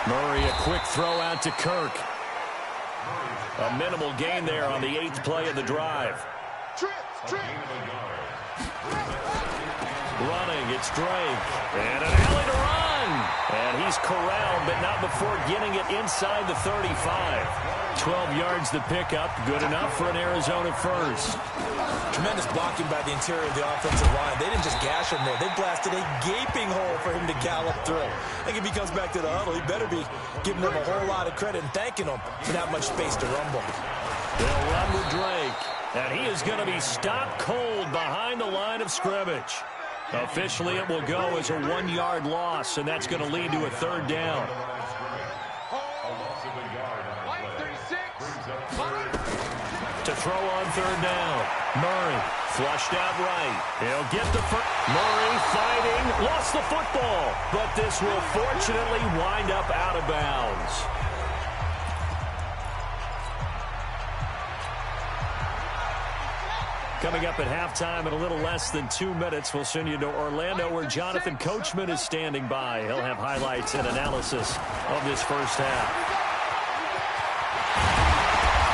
Murray, a quick throw out to Kirk. A minimal gain there on the 8th play of the drive. Running, it's Drake. And an alley to run. And he's corralled, but not before getting it inside the 35. 12 yards the pickup. Good enough for an Arizona 1st. Tremendous blocking by the interior of the offensive line. They didn't just gash him there. They blasted a gaping hole for him to gallop through. I think if he comes back to the huddle, he better be giving them a whole lot of credit and thanking them for that much space to rumble. They'll run with Drake. And he is going to be stopped cold behind the line of scrimmage. Officially, it will go as a 1-yard loss, and that's going to lead to a 3rd down. To throw on 3rd down. Murray flushed out right. He'll get the first. Murray fighting. Lost the football. But this will fortunately wind up out of bounds. Coming up at halftime in a little less than 2 minutes, we'll send you to Orlando where Jonathan Coachman is standing by. He'll have highlights and analysis of this first half.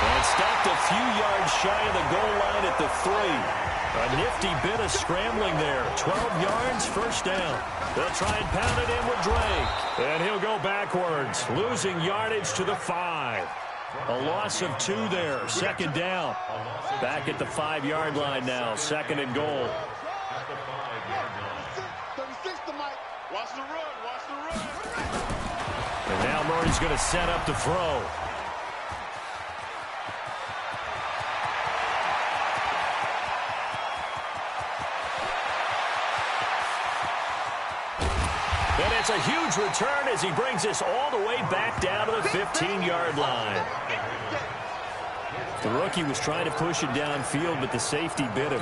And stopped a few yards shy of the goal line at the 3. A nifty bit of scrambling there. 12 yards, 1st down. They'll try and pound it in with Drake. And he'll go backwards, losing yardage to the 5. A loss of 2 there, 2nd down. Back at the 5-yard line now, 2nd and goal. 36 to Mike. Watch the run, watch the run. And now Murray's going to set up to throw. And it's a huge return as he brings us all the way back down to the 15-yard line. The rookie was trying to push it downfield, but the safety bit him.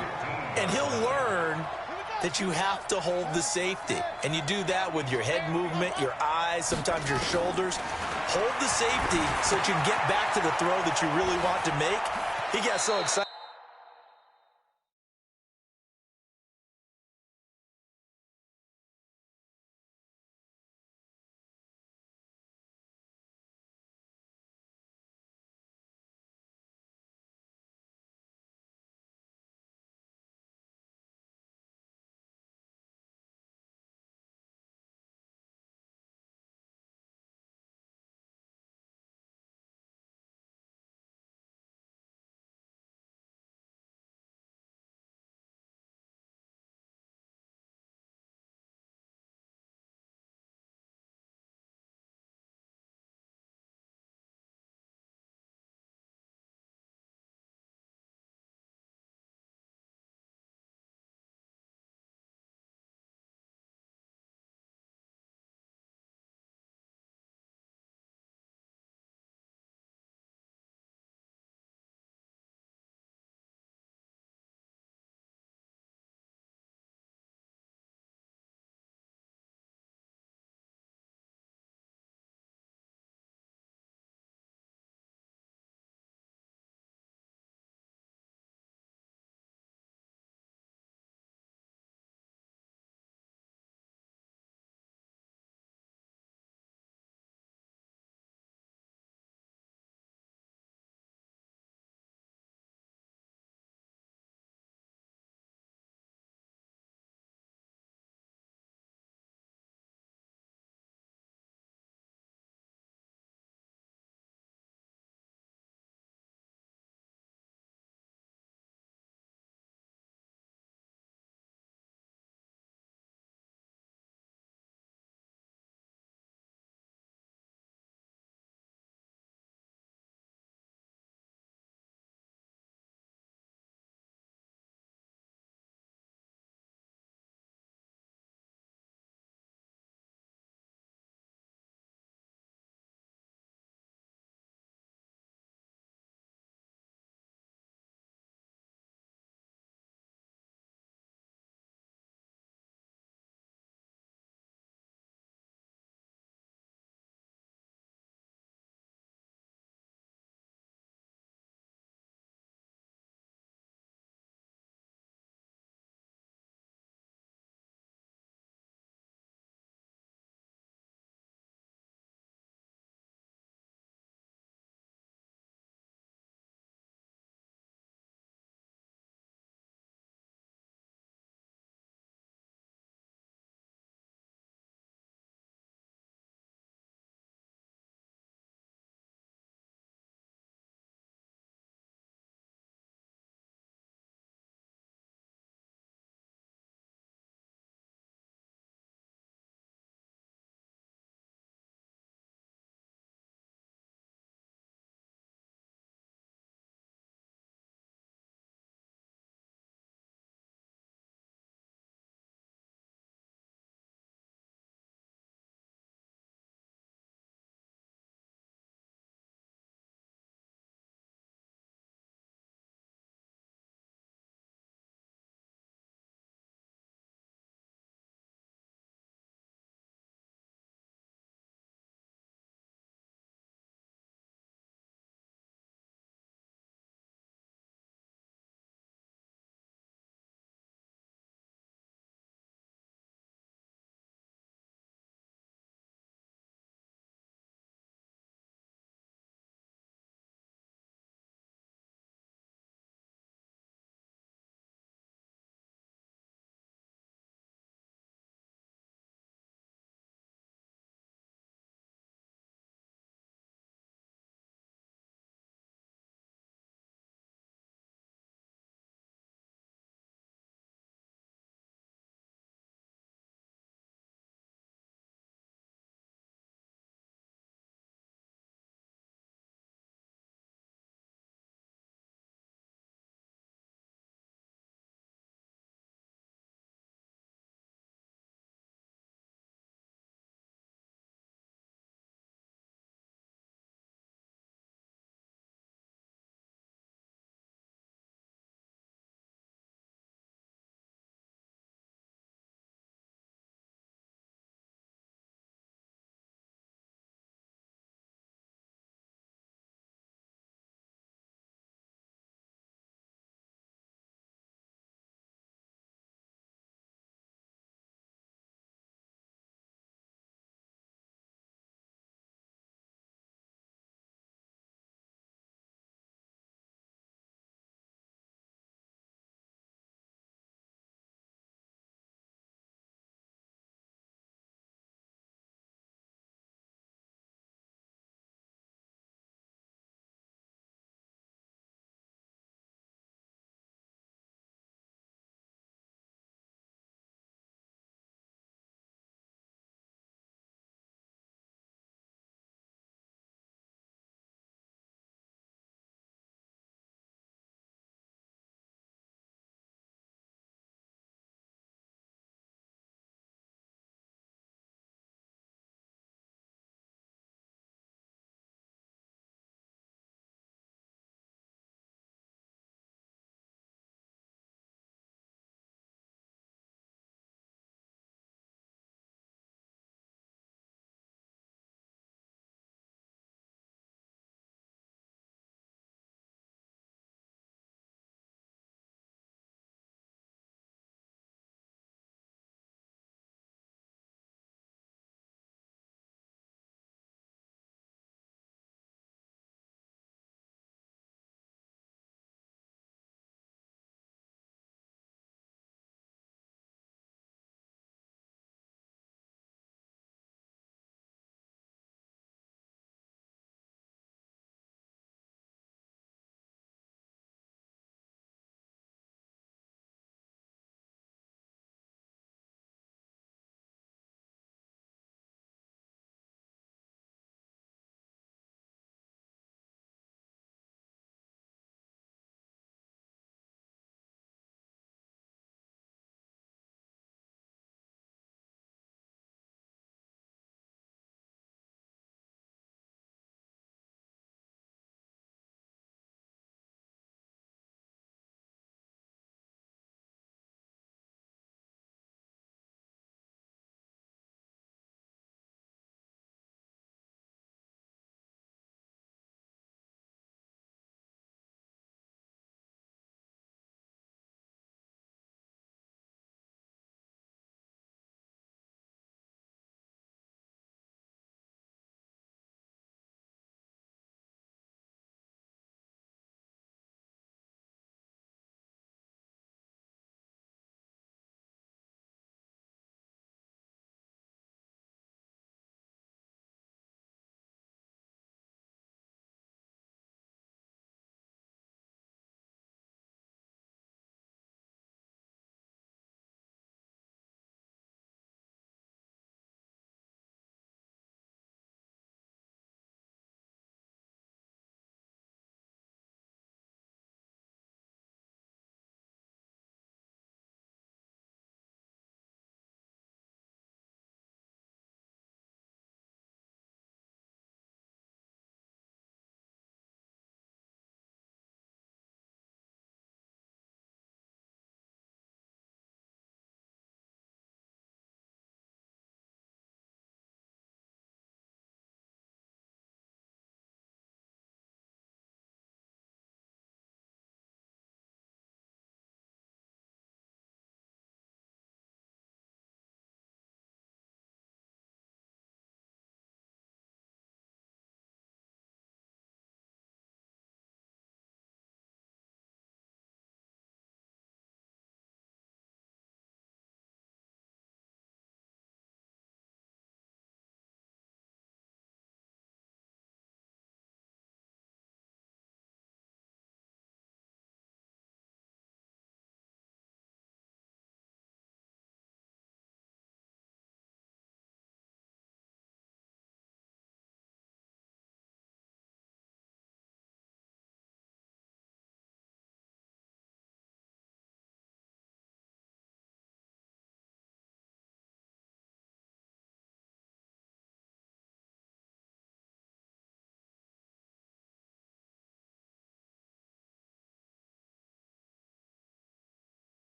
And he'll learn that you have to hold the safety. And you do that with your head movement, your eyes, sometimes your shoulders. Hold the safety so that you can get back to the throw that you really want to make. He got so excited.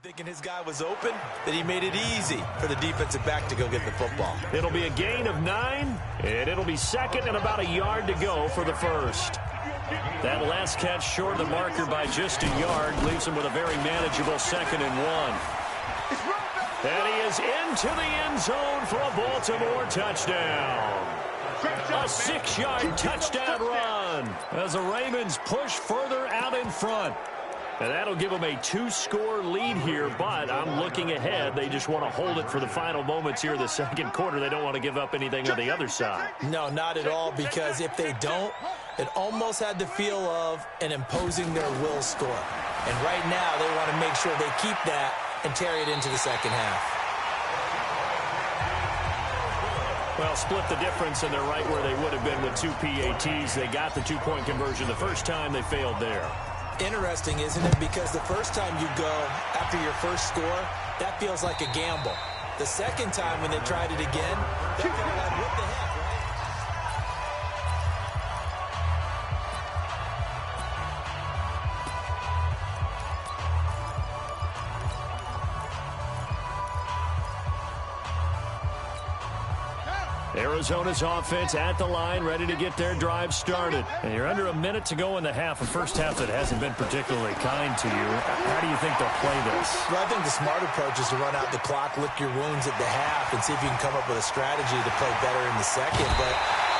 Thinking his guy was open, that he made it easy for the defensive back to go get the football. It'll be a gain of 9, and it'll be second and about a yard to go for the first. That last catch short of the marker by just a yard leaves him with a very manageable 2nd and 1. And he is into the end zone for a Baltimore touchdown. A 6-yard touchdown run as the Ravens push further out in front. And that'll give them a 2-score lead here, but I'm looking ahead. They just want to hold it for the final moments here in the second quarter. They don't want to give up anything on the other side. No, not at all, because if they don't, it almost had the feel of an imposing their will score. And right now, they want to make sure they keep that and carry it into the second half. Well, split the difference, and they're right where they would have been with 2 PATs. They got the 2-point conversion the first time. They failed there. Interesting, isn't it? Because the first time you go after your first score, that feels like a gamble. The second time when they tried it again, they felt like, what the heck, right? Arizona's offense at the line, ready to get their drive started. And you're under a minute to go in the half, a first half that hasn't been particularly kind to you. How do you think they'll play this? Well, I think the smart approach is to run out the clock, lick your wounds at the half, and see if you can come up with a strategy to play better in the second. But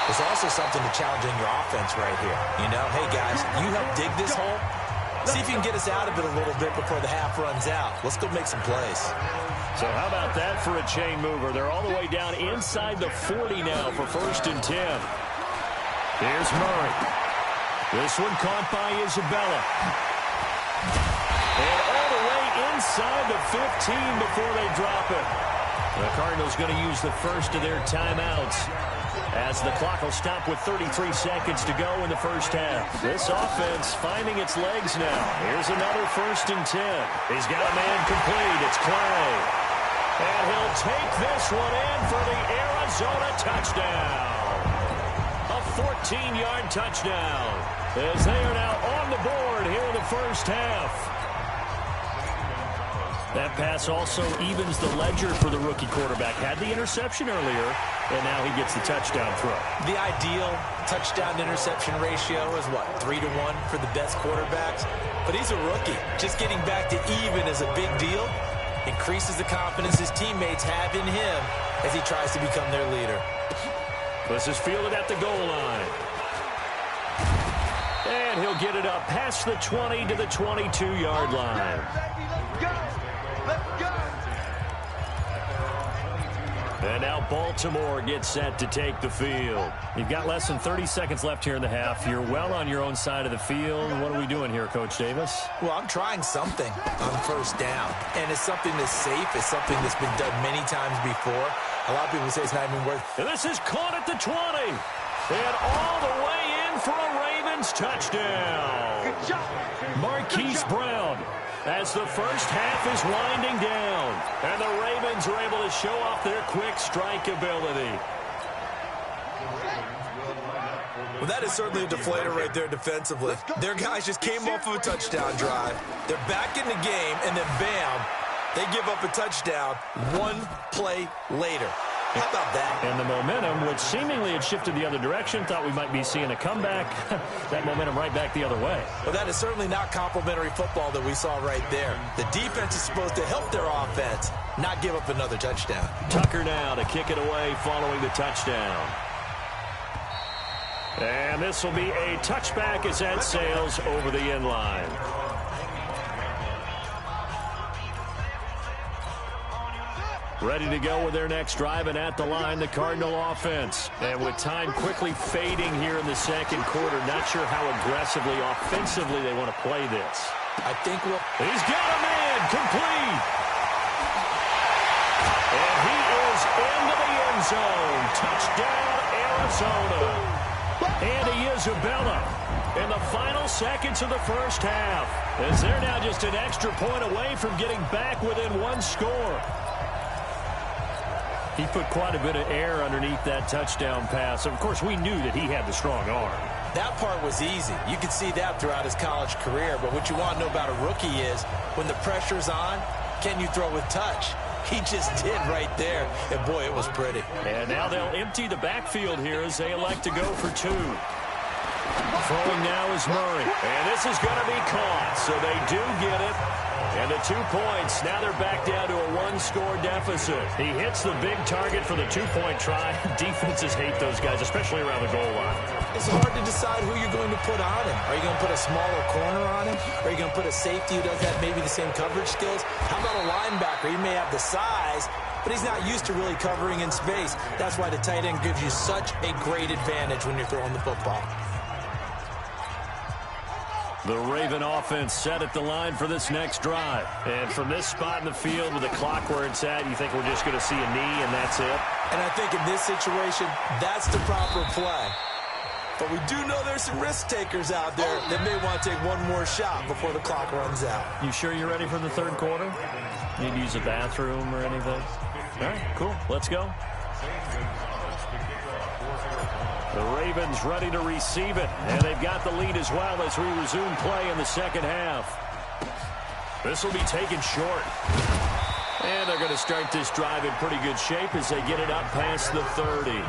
there's also something to challenging your offense right here. You know, hey, guys, you help dig this hole. See if you can get us out of it a little bit before the half runs out. Let's go make some plays. So how about that for a chain mover? They're all the way down inside the 40 now for 1st and 10. Here's Murray. This one caught by Isabella. And all the way inside the 15 before they drop it. The Cardinals going to use the first of their timeouts as the clock will stop with 33 seconds to go in the first half. This offense finding its legs now. Here's another 1st and 10. He's got a man complete. It's Clay. And he'll take this one in for the Arizona touchdown. A 14-yard touchdown as they are now on the board here in the first half. That pass also evens the ledger for the rookie quarterback. Had the interception earlier, and now he gets the touchdown throw. The ideal touchdown-interception ratio is, what, 3-1 for the best quarterbacks? But he's a rookie. Just getting back to even is a big deal. Increases the confidence his teammates have in him as he tries to become their leader. This is fielded at the goal line. And he'll get it up past the 20 to the 22-yard line. And now Baltimore gets set to take the field. You've got less than 30 seconds left here in the half. You're well on your own side of the field. What are we doing here, Coach Davis? Well, I'm trying something on 1st down. And it's something that's safe. It's something that's been done many times before. A lot of people say it's not even worth. And this is caught at the 20. And all the way in for a Ravens touchdown. Good job. Marquise Brown. As the first half is winding down, and the Ravens are able to show off their quick strike ability. Well, that is certainly a deflator right there defensively. Their guys just came off of a touchdown drive. They're back in the game, and then bam, they give up a touchdown 1 play later. How about that? And the momentum, which seemingly had shifted the other direction, thought we might be seeing a comeback. That momentum right back the other way. Well, that is certainly not complimentary football that we saw right there. The defense is supposed to help their offense, not give up another touchdown. Tucker now to kick it away following the touchdown. And this will be a touchback as that sails over the end line. Ready to go with their next drive, and at the line, the Cardinal offense. And with time quickly fading here in the second quarter, not sure how aggressively, offensively they want to play this. I think he's got a man complete. And he is into the end zone. Touchdown, Arizona. Andy Isabella in the final seconds of the first half, as they're now just an extra point away from getting back within 1 score. He put quite a bit of air underneath that touchdown pass. Of course, we knew that he had the strong arm. That part was easy. You could see that throughout his college career. But what you want to know about a rookie is when the pressure's on, can you throw with touch? He just did right there. And, boy, it was pretty. And now they'll empty the backfield here as they elect to go for two. Throwing now is Murray. And this is going to be caught. So they do get it. And the 2 points, now they're back down to a one-score deficit. He hits the big target for the two-point try. Defenses hate those guys, especially around the goal line. It's hard to decide who you're going to put on him. Are you going to put a smaller corner on him? Are you going to put a safety who does have maybe the same coverage skills? How about a linebacker? He may have the size, but he's not used to really covering in space. That's why the tight end gives you such a great advantage when you're throwing the football. The Raven offense set at the line for this next drive. And from this spot in the field with the clock where it's at, you think we're just going to see a knee and that's it? And I think in this situation, that's the proper play. But we do know there's some risk takers out there that may want to take one more shot before the clock runs out. You sure you're ready for the third quarter? Need to use a bathroom or anything? All right, cool. Let's go. The Ravens ready to receive it, and they've got the lead as well as we resume play in the second half. This will be taken short. And they're going to start this drive in pretty good shape as they get it up past the 30.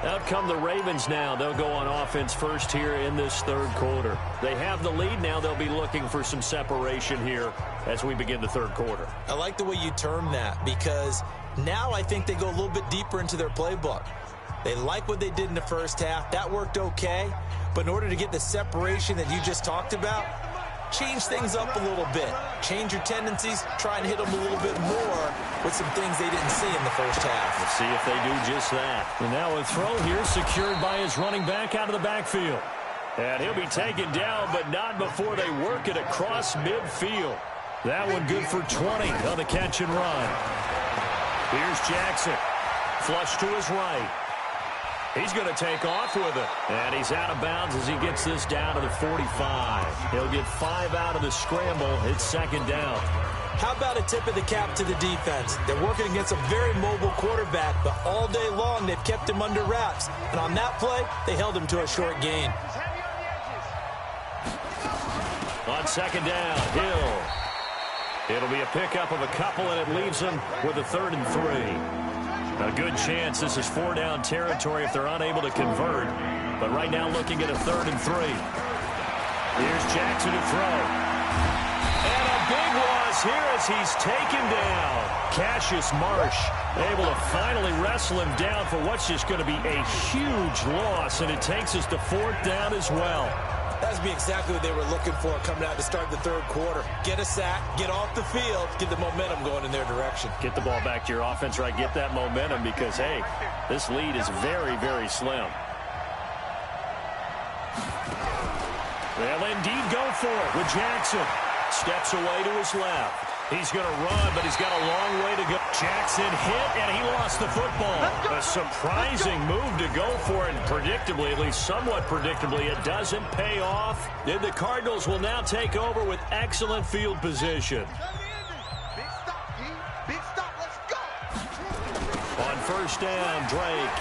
Out come the Ravens now. They'll go on offense first here in this third quarter. They have the lead now. They'll be looking for some separation here as we begin the third quarter. I like the way you term that because now I think they go a little bit deeper into their playbook. They like what they did in the first half. That worked okay. But in order to get the separation that you just talked about, change things up a little bit. Change your tendencies. Try and hit them a little bit more with some things they didn't see in the first half. Let's see if they do just that. And now a throw here secured by his running back out of the backfield. And he'll be taken down, but not before they work it across midfield. That one good for 20 on the catch and run. Here's Jackson. Flush to his right. He's going to take off with it. And he's out of bounds as he gets this down to the 45. He'll get 5 out of the scramble. It's second down. How about a tip of the cap to the defense? They're working against a very mobile quarterback, but all day long they've kept him under wraps. And on that play, they held him to a short gain. On second down, Hill. It'll be a pickup of a couple, and it leaves them with a 3rd and 3. A good chance this is 4-down territory if they're unable to convert. But right now looking at a 3rd and 3. Here's Jackson to throw. And a big loss here as he's taken down. Cassius Marsh able to finally wrestle him down for what's just going to be a huge loss. And it takes us to 4th down as well. That's be exactly what they were looking for coming out to start the third quarter. Get a sack, get off the field, get the momentum going in their direction. Get the ball back to your offense, right? Get that momentum because, hey, this lead is very, very slim. They'll indeed go for it with Jackson. Steps away to his left. He's going to run, but he's got a long way to go. Jackson hit, and he lost the football. A surprising move to go for it, and predictably, at least somewhat predictably, it doesn't pay off. Then the Cardinals will now take over with excellent field position. Big stop, let's go. On first down, Drake.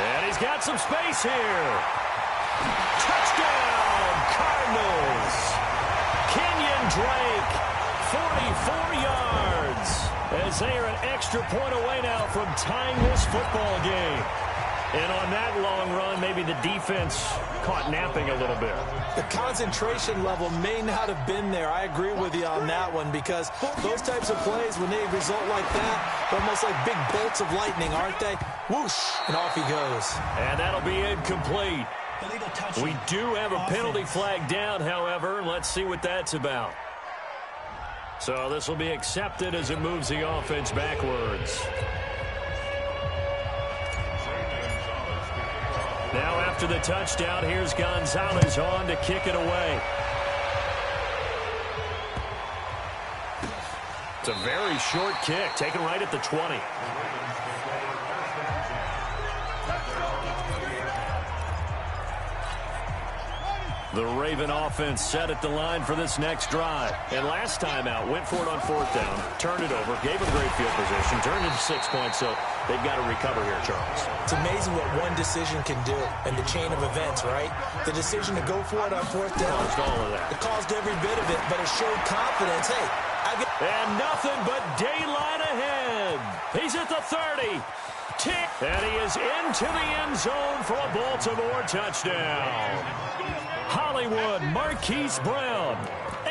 And he's got some space here. Touchdown, Cardinals. Kenyon Drake, 44 yards, as they are an extra point away now from tying this football game. And on that long run, maybe the defense caught napping a little bit. The concentration level may not have been there. I agree with you on that one because those types of plays, when they result like that, they're almost like big bolts of lightning, aren't they? Whoosh, and off he goes. And that'll be incomplete. We do have a penalty flag down, however. Let's see what that's about. So this will be accepted as it moves the offense backwards. Now after the touchdown, here's Gonzalez on to kick it away. It's a very short kick, taken right at the 20. The Raven offense set at the line for this next drive. And last time out, went for it on 4th down, turned it over, gave a great field position, turned into 6 points, so they've got to recover here, Charles. It's amazing what one decision can do in the chain of events, right? The decision to go for it on 4th down. Caused all of that. It caused every bit of it, but it showed confidence. Hey, and nothing but daylight ahead. He's at the 30. And he is into the end zone for a Baltimore touchdown. Hollywood Marquise Brown,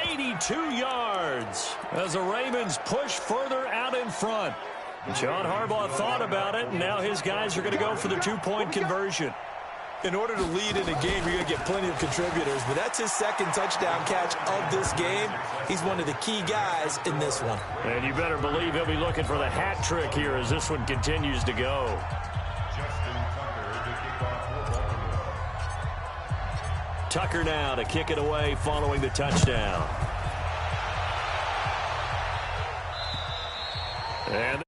82 yards as the Ravens push further out in front. John Harbaugh thought about it, and now his guys are going to go for the 2-point conversion. In order to lead in a game, you're going to get plenty of contributors, but that's his second touchdown catch of this game. He's one of the key guys in this one. And you better believe he'll be looking for the hat trick here as this one continues to go. Tucker now to kick it away following the touchdown. And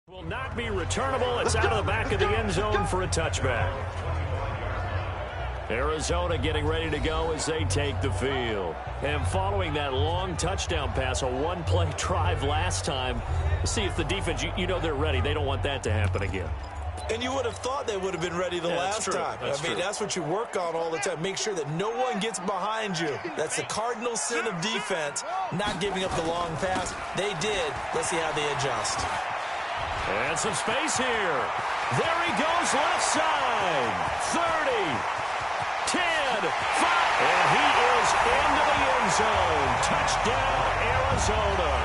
will not be returnable. It's out of the back of the end zone for a touchback. Arizona getting ready to go as they take the field. And following that long touchdown pass, a one-play drive last time, see if the defense, you know they're ready. They don't want that to happen again. And you would have thought they would have been ready the last time. I mean, that's what you work on all the time. Make sure that no one gets behind you. That's the cardinal sin of defense, not giving up the long pass. They did. Let's see how they adjust. And some space here. There he goes left side. 30, 10, 5. And he is into the end zone. Touchdown, Arizona.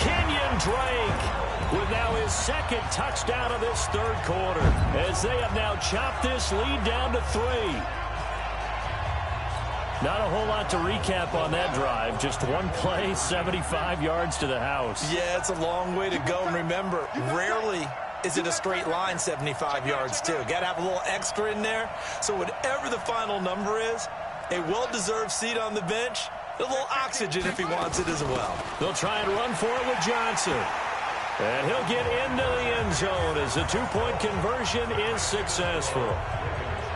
Kenyon Drake with now his second touchdown of this third quarter as they have now chopped this lead down to 3. Not a whole lot to recap on that drive. Just one play, 75 yards to the house. Yeah, it's a long way to go. And remember, rarely is it a straight line 75 yards, too. Got to have a little extra in there. So whatever the final number is, a well-deserved seat on the bench, a little oxygen if he wants it as well. They'll try and run for it with Johnson. And he'll get into the end zone as the 2-point conversion is successful.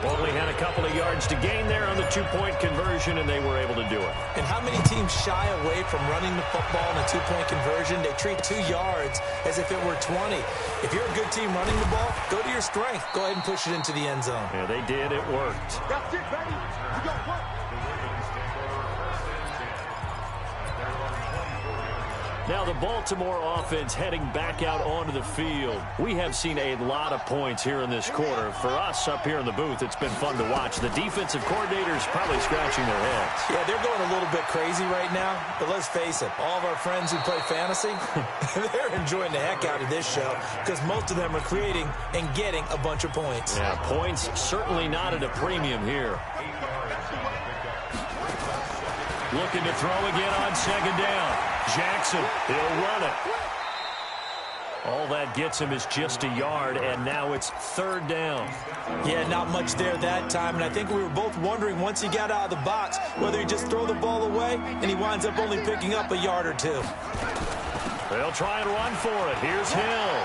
Only had a couple of yards to gain there on the 2-point conversion, and they were able to do it. And how many teams shy away from running the football in a 2-point conversion? They treat 2 yards as if it were 20. If you're a good team running the ball, go to your strength. Go ahead and push it into the end zone. Yeah, they did. It worked. That's it, baby. You got what? Now the Baltimore offense heading back out onto the field. We have seen a lot of points here in this quarter. For us up here in the booth, it's been fun to watch. The defensive coordinators probably scratching their heads. Yeah, they're going a little bit crazy right now. But let's face it, all of our friends who play fantasy, they're enjoying the heck out of this show because most of them are creating and getting a bunch of points. Yeah, points certainly not at a premium here. Looking to throw again on second down. Jackson, he'll run it. All that gets him is just a yard, and now it's 3rd down. Yeah, not much there that time, and I think we were both wondering once he got out of the box whether he'd just throw the ball away, and he winds up only picking up a yard or 2. They'll try and run for it. Here's Hill.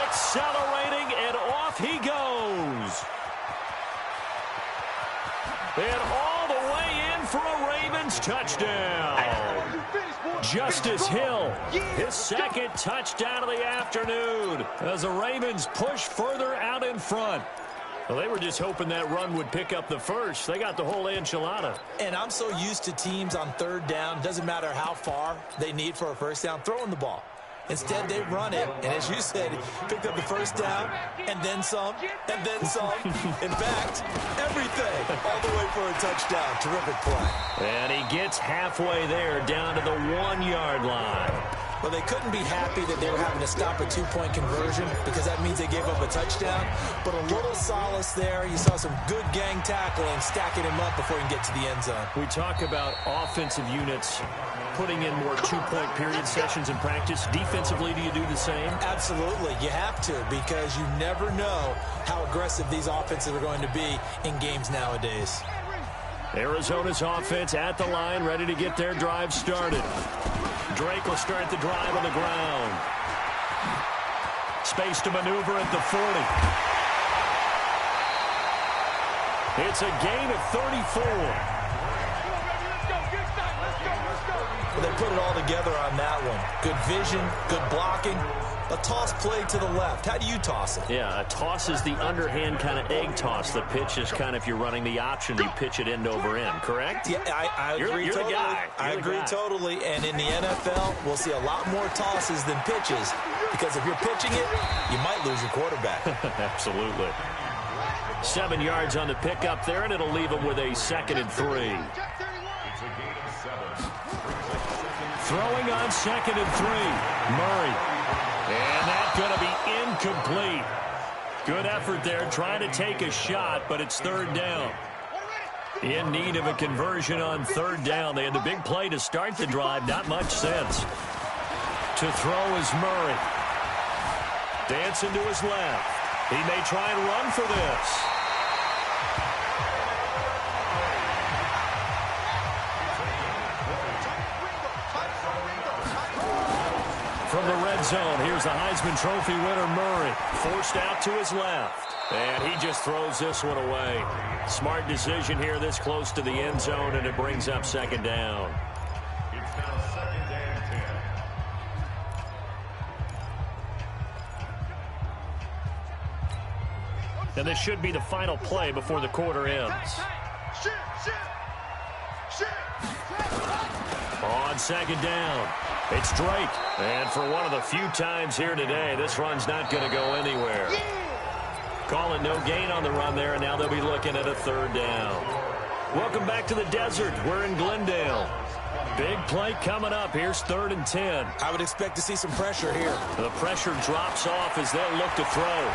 Accelerating, and off he goes. And all the way in for a Ravens touchdown. Justice Hill, his second touchdown of the afternoon as the Ravens push further out in front. Well, they were just hoping that run would pick up the first. They got the whole enchilada. And I'm so used to teams on 3rd down, doesn't matter how far they need for a first down, throwing the ball. Instead, they run it, and as you said, picked up the first down, and then some, and then some. In fact, everything, all the way for a touchdown. Terrific play. And he gets halfway there, down to the 1-yard line. Well, they couldn't be happy that they were having to stop a 2-point conversion because that means they gave up a touchdown. But a little solace there. You saw some good gang tackling, stacking him up before he can get to the end zone. We talk about offensive units putting in more 2-point period sessions in practice. Defensively, do you do the same? Absolutely. You have to because you never know how aggressive these offenses are going to be in games nowadays. Arizona's offense at the line, ready to get their drive started. Drake will start the drive on the ground. Space to maneuver at the 40. It's a gain of 34. Well, they put it all together on that one. Good vision, good blocking. A toss play to the left. How do you toss it? Yeah, a toss is the underhand kind of egg toss. The pitch is kind of, if you're running the option, you pitch it end over end, correct? Yeah, I agree you're totally. The guy. I agree totally. And in the NFL, we'll see a lot more tosses than pitches because if you're pitching it, you might lose your quarterback. Absolutely. 7 yards on the pickup there, and it'll leave him with a 2nd and 3. Throwing on 2nd and 3. Murray. And that's going to be incomplete. Good effort there, trying to take a shot, but it's 3rd down. In need of a conversion on 3rd down. They had the big play to start the drive. Not much sense. To throw is Murray. Dancing to his left. He may try and run for this. From the red zone, here's the Heisman Trophy winner, Murray. Forced out to his left. And he just throws this one away. Smart decision here this close to the end zone, and it brings up 2nd down. It's now 2nd and 10. And this should be the final play before the quarter ends. On 2nd down, it's Drake. And for one of the few times here today, this run's not going to go anywhere. Call it no gain on the run there, and now they'll be looking at a 3rd down. Welcome back to the desert. We're in Glendale. Big play coming up. Here's 3rd and 10. I would expect to see some pressure here. The pressure drops off as they'll look to throw.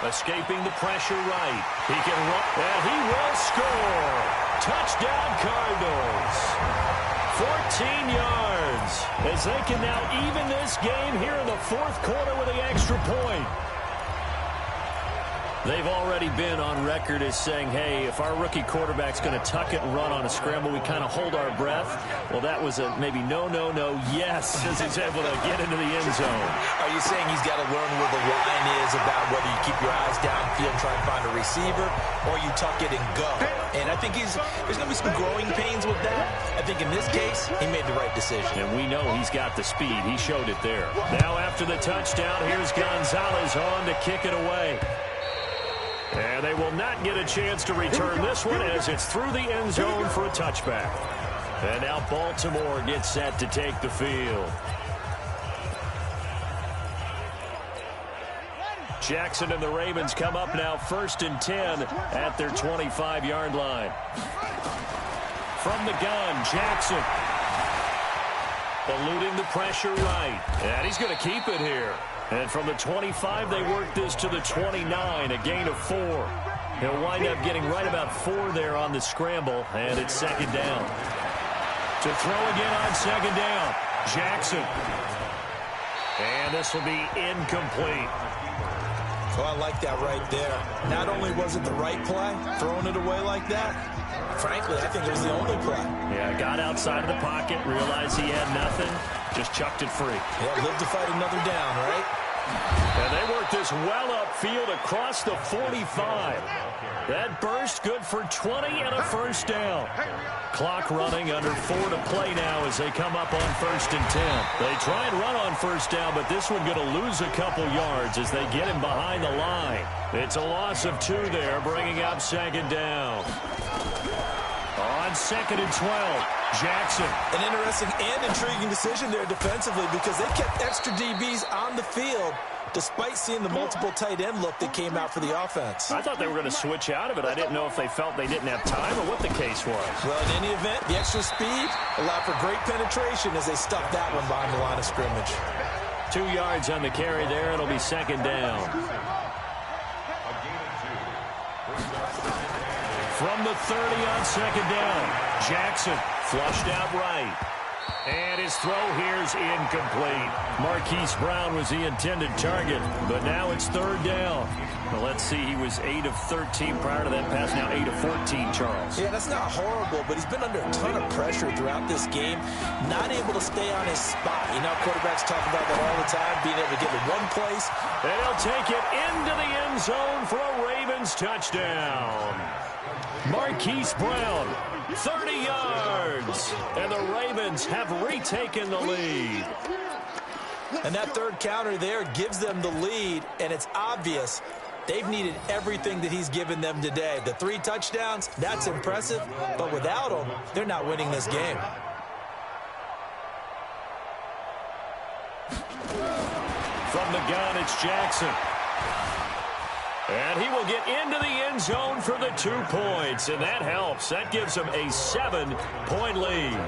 Escaping the pressure right. He can run, and he will score. Touchdown, Cardinals. 14 yards as they can now even this game here in the 4th quarter with the extra point. They've already been on record as saying, hey, if our rookie quarterback's going to tuck it and run on a scramble, we kind of hold our breath. Well, that was a maybe no, yes, as he's able to get into the end zone. Are you saying he's got to learn where the line is about whether you keep your eyes downfield and try and find a receiver or you tuck it and go? And I think there's going to be some growing pains with that. I think in this case, he made the right decision. And we know he's got the speed. He showed it there. Now after the touchdown, here's Gonzalez on to kick it away. And they will not get a chance to return this one as it's through the end zone for a touchback. And now Baltimore gets set to take the field. Jackson and the Ravens come up now 1st and 10 at their 25-yard line. From the gun, Jackson. Eluding the pressure right. And he's going to keep it here. And from the 25, they work this to the 29, a gain of 4. He'll wind up getting right about 4 there on the scramble, and it's 2nd down. To throw again on 2nd down, Jackson. And this will be incomplete. Oh, I like that right there. Not only was it the right play, throwing it away like that, frankly, I think it was the only play. Yeah, got outside of the pocket, realized he had nothing, just chucked it free. Yeah, live to fight another down, right? And they work this well upfield across the 45. That burst good for 20 and a 1st down. Clock running under 4 to play now as they come up on 1st and 10. They try and run on 1st down, but this one going to lose a couple yards as they get him behind the line. It's a loss of 2 there, bringing up 2nd down. On 2nd and 12, Jackson. An interesting and intriguing decision there defensively because they kept extra DBs on the field despite seeing the multiple tight end look that came out for the offense. I thought they were going to switch out of it. I didn't know if they felt they didn't have time or what the case was. Well, in any event, the extra speed allowed for great penetration as they stuck that one behind the line of scrimmage. 2 yards on the carry there. It'll be 2nd down. From the 30 on 2nd down, Jackson flushed out right. And his throw here's incomplete. Marquise Brown was the intended target, but now it's 3rd down. Well, let's see. He was 8 of 13 prior to that pass. Now 8 of 14, Charles. Yeah, that's not horrible, but he's been under a ton of pressure throughout this game. Not able to stay on his spot. You know, quarterbacks talk about that all the time, being able to get in one place. And he'll take it into the end zone for a Ravens touchdown. Marquise Brown, 30 yards. And the Ravens have retaken the lead. And that third counter there gives them the lead, and it's obvious they've needed everything that he's given them today. The 3 touchdowns, that's impressive, but without him, they're not winning this game. From the gun, it's Jackson. And he will get into the end zone for the 2 points, and that helps. That gives him a 7-point lead.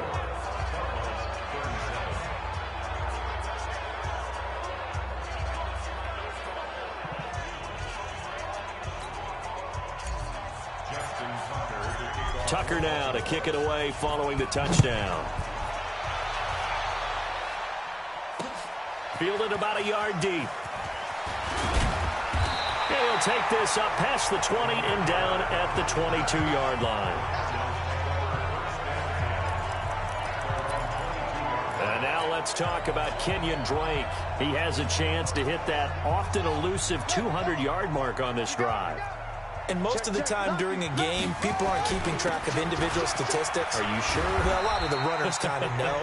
Tucker now to kick it away following the touchdown. Fielded about a yard deep. And he'll take this up past the 20 and down at the 22-yard line. And now let's talk about Kenyon Drake. He has a chance to hit that often elusive 200-yard mark on this drive. And most of the time during a game, people aren't keeping track of individual statistics. Are you sure? Well, a lot of the runners kind of know.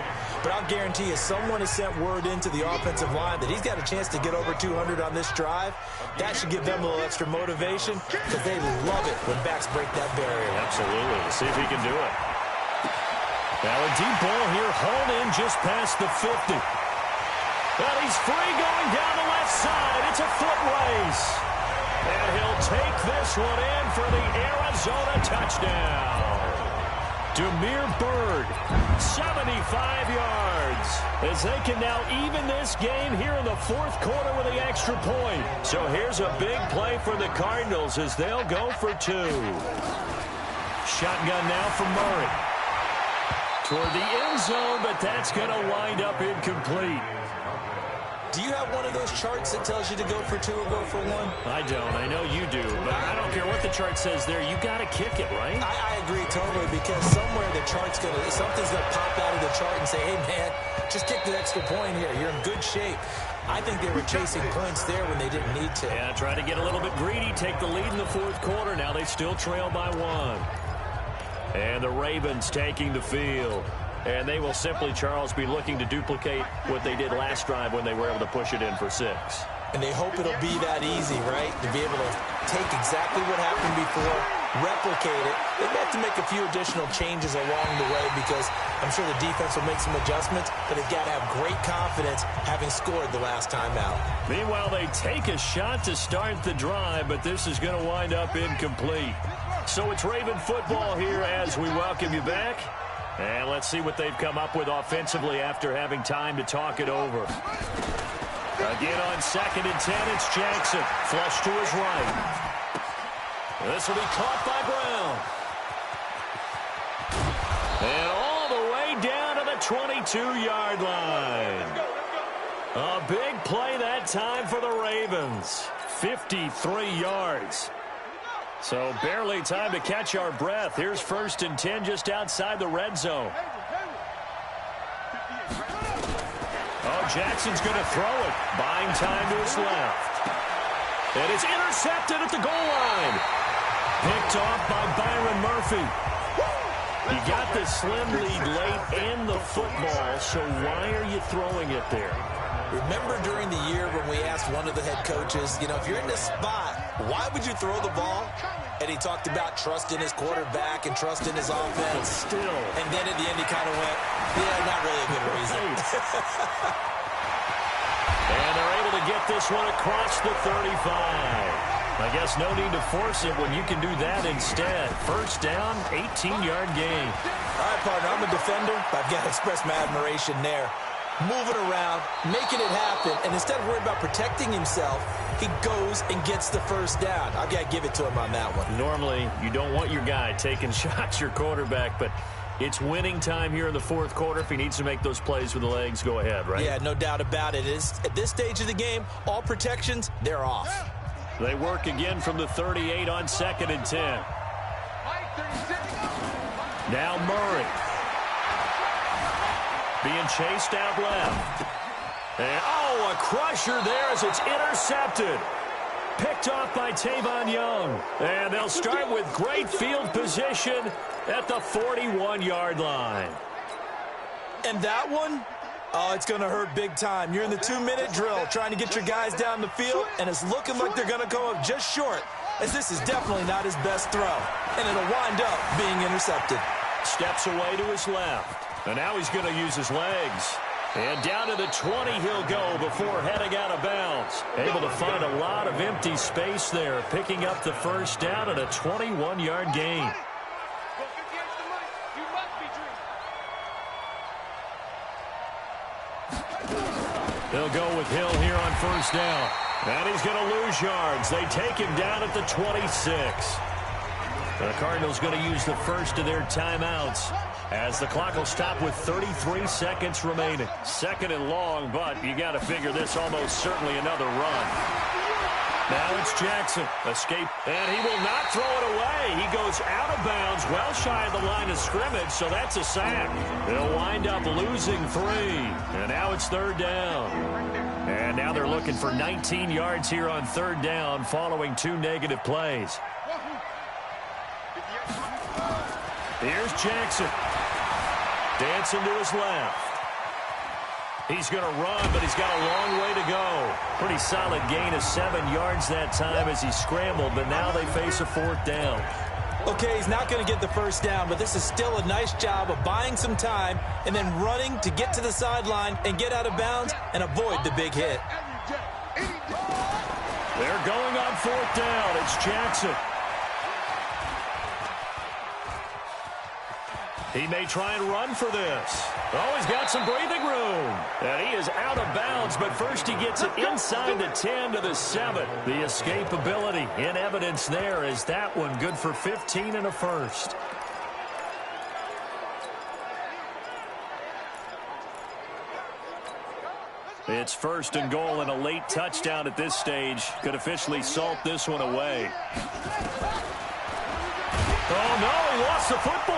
But I'll guarantee you, someone has sent word into the offensive line that he's got a chance to get over 200 on this drive. That should give them a little extra motivation because they love it when backs break that barrier. Absolutely. Let's see if he can do it. Now a deep ball here, hauled in just past the 50. But he's free going down the left side. It's a foot race. And he'll take this one in for the Arizona touchdown. Demir Bird, 75 yards. As they can now even this game here in the 4th quarter with the extra point. So here's a big play for the Cardinals as they'll go for 2. Shotgun now for Murray. Toward the end zone, but that's going to wind up incomplete. Do you have one of those charts that tells you to go for 2 or go for 1? I don't. I know you do. But I don't care what the chart says there. You got to kick it, right? I agree totally because somewhere the chart's going to, something's going to pop out of the chart and say, hey, man, just kick the extra point here. You're in good shape. I think they were chasing points there when they didn't need to. Yeah, try to get a little bit greedy, take the lead in the 4th quarter. Now they still trail by 1. And the Ravens taking the field. And they will simply, Charles, be looking to duplicate what they did last drive when they were able to push it in for 6. And they hope it'll be that easy, right? To be able to take exactly what happened before, replicate it. They have to make a few additional changes along the way because I'm sure the defense will make some adjustments, but they've got to have great confidence having scored the last time out. Meanwhile, they take a shot to start the drive, but this is going to wind up incomplete. So it's Raven football here as we welcome you back. And let's see what they've come up with offensively after having time to talk it over. Again on 2nd and 10, it's Jackson. Flush to his right. This will be caught by Brown. And all the way down to the 22-yard line. A big play that time for the Ravens. 53 yards. So barely time to catch our breath. Here's 1st and 10 just outside the red zone. Oh, Jackson's going to throw it. Buying time to his left. And it's intercepted at the goal line. Picked off by Byron Murphy. You got the slim lead late and the football, so why are you throwing it there? Remember during the year when we asked one of the head coaches, you know, if you're in this spot, why would you throw the ball? And he talked about trust in his quarterback and trust in his offense. But still. And then at the end he kind of went, yeah, not really a good reason. And they're able to get this one across the 35. I guess no need to force it when you can do that instead. 1st down, 18-yard gain. All right, partner, I'm a defender. I've got to express my admiration there. Moving around, making it happen, and instead of worrying about protecting himself, he goes and gets the 1st down. I've got to give it to him on that one. Normally, you don't want your guy taking shots, your quarterback, but it's winning time here in the 4th quarter. If he needs to make those plays with the legs, go ahead, right? Yeah, no doubt about it. At this stage of the game, all protections, they're off. They work again from the 38 on 2nd and 10. Now Murray. Being chased out left. And, oh, a crusher there as it's intercepted. Picked off by Tavon Young. And they'll start with great field position at the 41-yard line. And that one, oh, it's going to hurt big time. You're in the 2-minute drill trying to get your guys down the field, and it's looking like they're going to go up just short, as this is definitely not his best throw. And it'll wind up being intercepted. Steps away to his left. And now he's going to use his legs. And down to the 20 he'll go before heading out of bounds. Able to find a lot of empty space there, picking up the first down at a 21-yard gain. They'll go with Hill here on first down. And he's going to lose yards. They take him down at the 26. The Cardinals going to use the first of their timeouts as the clock will stop with 33 seconds remaining. 2nd and long, but you got to figure this almost certainly another run. Now it's Jackson. Escape, and he will not throw it away. He goes out of bounds, well shy of the line of scrimmage, so that's a sack. They'll wind up losing 3, and now it's 3rd down. And now they're looking for 19 yards here on 3rd down following 2 negative plays. Here's Jackson. Dancing to his left. He's going to run, but he's got a long way to go. Pretty solid gain of 7 yards that time as he scrambled, but now they face a 4th down. Okay, he's not going to get the first down, but this is still a nice job of buying some time and then running to get to the sideline and get out of bounds and avoid the big hit. They're going on 4th down. It's Jackson. He may try and run for this. Oh, he's got some breathing room. And he is out of bounds, but first he gets it inside the 10 to the 7. The escapability in evidence there is that one good for 15 and a first. It's 1st and goal, and a late touchdown at this stage could officially salt this one away. Oh, no, he lost the football.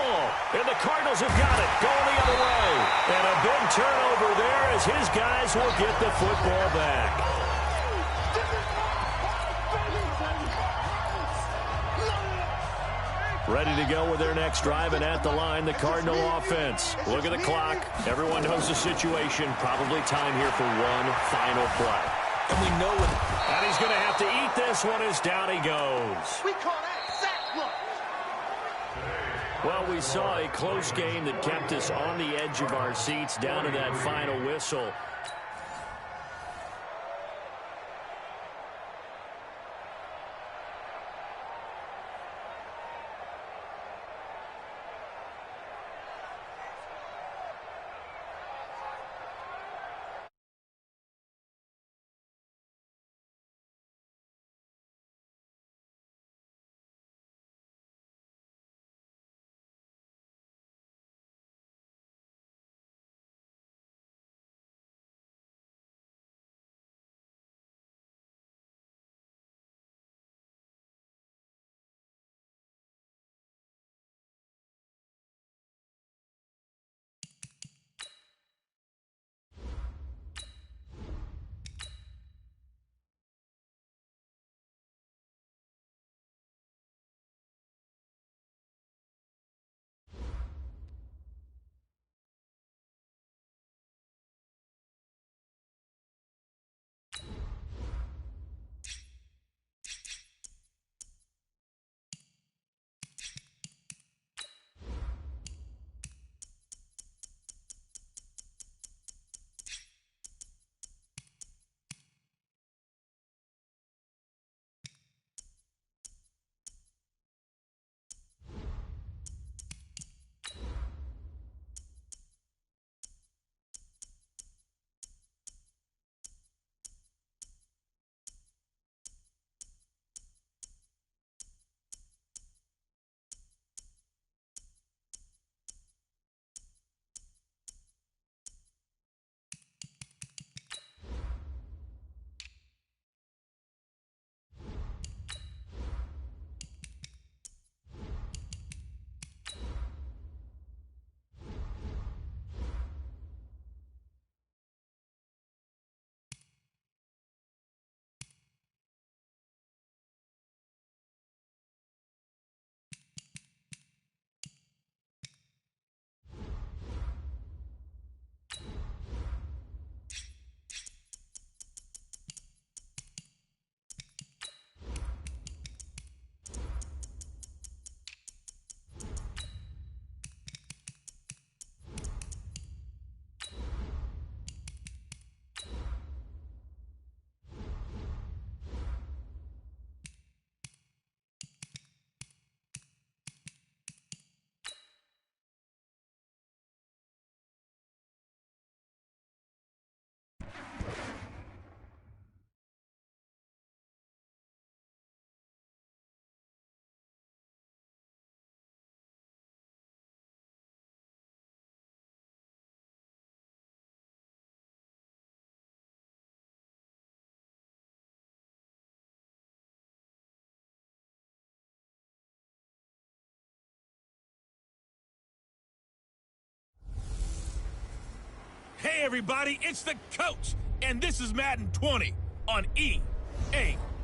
And the Cardinals have got it, going the other way. And a big turnover there as his guys will get the football back. Ready to go with their next drive, and at the line, the Cardinal offense. Look at the clock. Everyone knows the situation. Probably time here for one final play. And we know it. And he's going to have to eat this one as down he goes. We call that sack lunch. Well, we saw a close game that kept us on the edge of our seats down to that final whistle. Hey, everybody, it's the coach, and this is Madden 20 on EA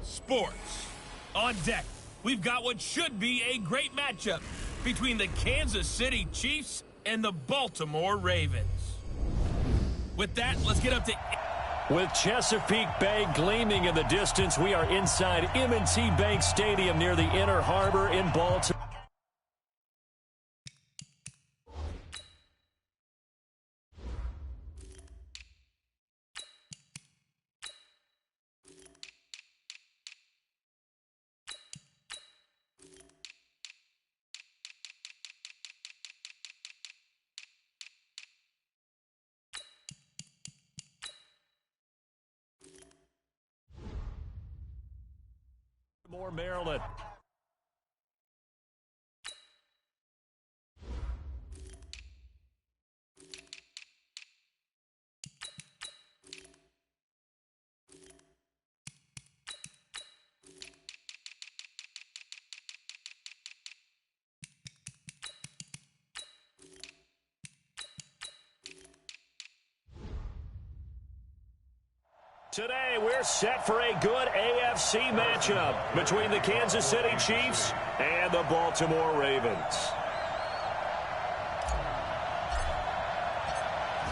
Sports. On deck, we've got what should be a great matchup between the Kansas City Chiefs and the Baltimore Ravens. With that, let's get up to... With Chesapeake Bay gleaming in the distance, we are inside M&T Bank Stadium near the Inner Harbor in Baltimore. Maryland. Today, we're set for a good AFC matchup between the Kansas City Chiefs and the Baltimore Ravens.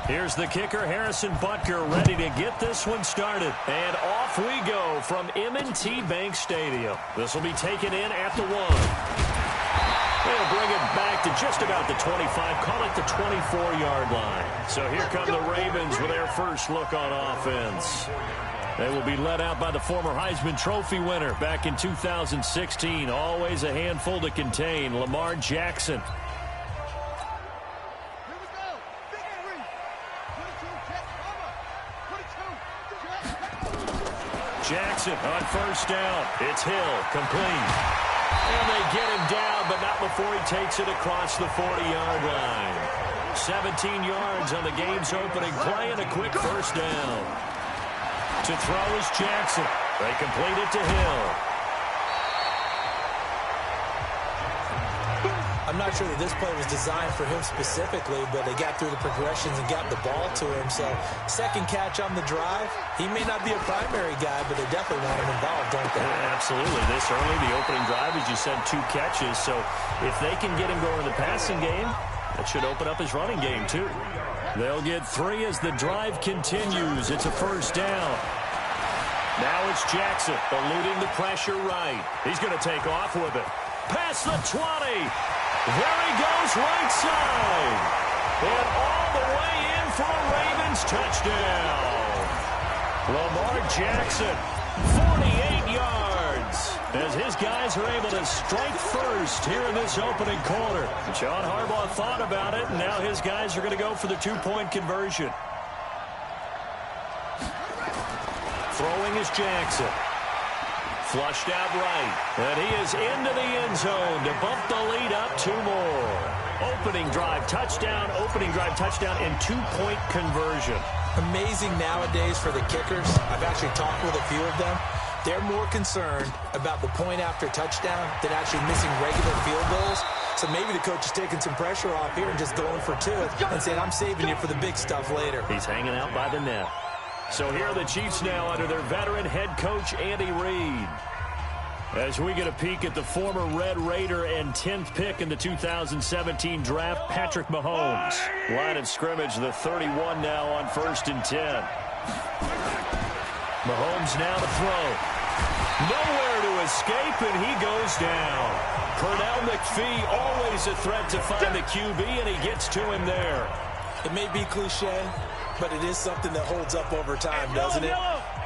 Here's the kicker, Harrison Butker, ready to get this one started. And off we go from M&T Bank Stadium. This will be taken in at the 1. They'll bring it back to just about the 25, call it the 24-yard line. So here come the Ravens with their first look on offense. They will be led out by the former Heisman Trophy winner back in 2016. Always a handful to contain, Lamar Jackson. Here we go. Big three. 22, check, cover. 22, Jackson on first down. It's Hill, complete. And they get him down, but not before he takes it across the 40-yard line. 17 yards on the game's opening play and a quick first down. To throw is Jackson. They complete it to Hill. I'm not sure that this play was designed for him specifically, but they got through the progressions and got the ball to him. So second catch on the drive. He may not be a primary guy, but they definitely want him involved, don't they? Yeah, absolutely. This early, the opening drive, as you said, 2 catches. So if they can get him going in the passing game, that should open up his running game, too. They'll get 3 as the drive continues. It's a first down. Now it's Jackson eluding the pressure right. He's going to take off with it. Past the 20. There he goes right side. And all the way in for a Ravens touchdown. Lamar Jackson, 48 yards. As his guys are able to strike first here in this opening quarter. John Harbaugh thought about it, and now his guys are going to go for the 2-point conversion. Throwing is Jackson. Flushed out right. And he is into the end zone to bump the lead up 2 more. Opening drive touchdown, and 2-point conversion. Amazing nowadays for the kickers. I've actually talked with a few of them. They're more concerned about the point after touchdown than actually missing regular field goals. So maybe the coach is taking some pressure off here and just going for 2 and saying, I'm saving you for the big stuff later. He's hanging out by the net. So here are the Chiefs now under their veteran head coach, Andy Reid. As we get a peek at the former Red Raider and 10th pick in the 2017 draft, Patrick Mahomes. Line of scrimmage, the 31 now on 1st and 10. Mahomes now to throw. Nowhere to escape, and he goes down. Pernell McPhee, always a threat to find the QB, and he gets to him there. It may be cliche, but it is something that holds up over time, doesn't it?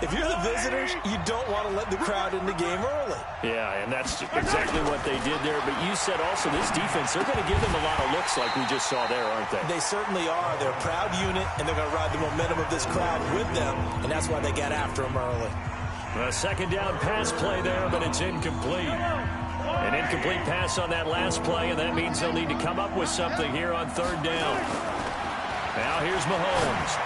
If you're the visitors, you don't want to let the crowd in the game early. Yeah, and that's exactly what they did there. But you said also this defense, they're going to give them a lot of looks like we just saw there, aren't they? They certainly are. They're a proud unit, and they're going to ride the momentum of this crowd with them, and that's why they got after them early. A second down pass play there, but it's incomplete. An incomplete pass on that last play, and that means they'll need to come up with something here on 3rd down. Now here's Mahomes.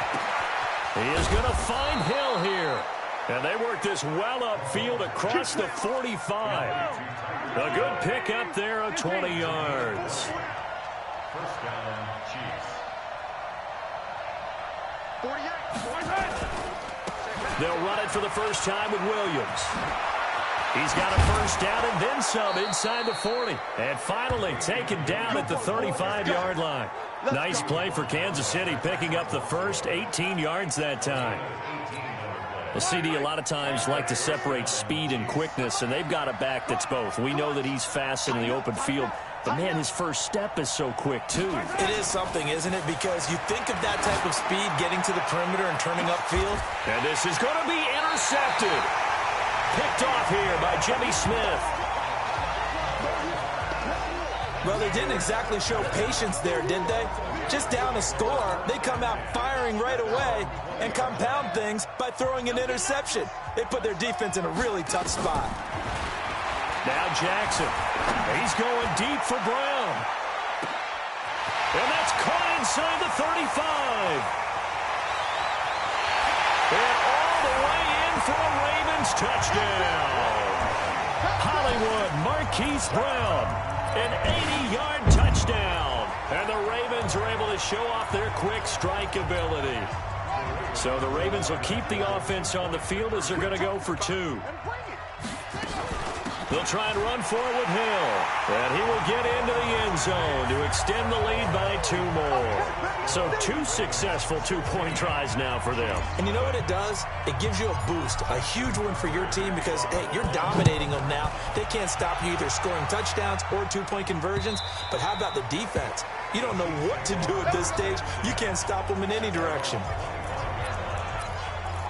He is going to find Hill here. And they work this well upfield across the 45. A good pick up there of 20 yards. First down, Chiefs. They'll run it for the first time with Williams. He's got a first down and then some inside the 40. And finally taken down at the 35-yard line. Nice play for Kansas City, picking up the first 18 yards that time. Well, CD, a lot of times like to separate speed and quickness, and they've got a back that's both. We know that he's fast in the open field, but, man, his first step is so quick, too. It is something, isn't it? Because you think of that type of speed getting to the perimeter and turning upfield. And this is going to be intercepted. Picked off here by Jimmy Smith. Well, they didn't exactly show patience there, did they? Just down a score, they come out firing right away and compound things by throwing an interception. They put their defense in a really tough spot. Now Jackson. He's going deep for Brown. And that's caught inside the 35. And all the way in for a Ravens touchdown. Hollywood Marquise Brown. An 80-yard touchdown. And the Ravens are able to show off their quick strike ability. So the Ravens will keep the offense on the field as they're going to go for two. They'll try and run for it with Hill. And he will get into the end zone to extend the lead by 2 more. So 2 successful two-point tries now for them. And you know what it does? It gives you a boost, a huge win for your team because, hey, you're dominating them now. They can't stop you either scoring touchdowns or two-point conversions. But how about the defense? You don't know what to do at this stage. You can't stop them in any direction.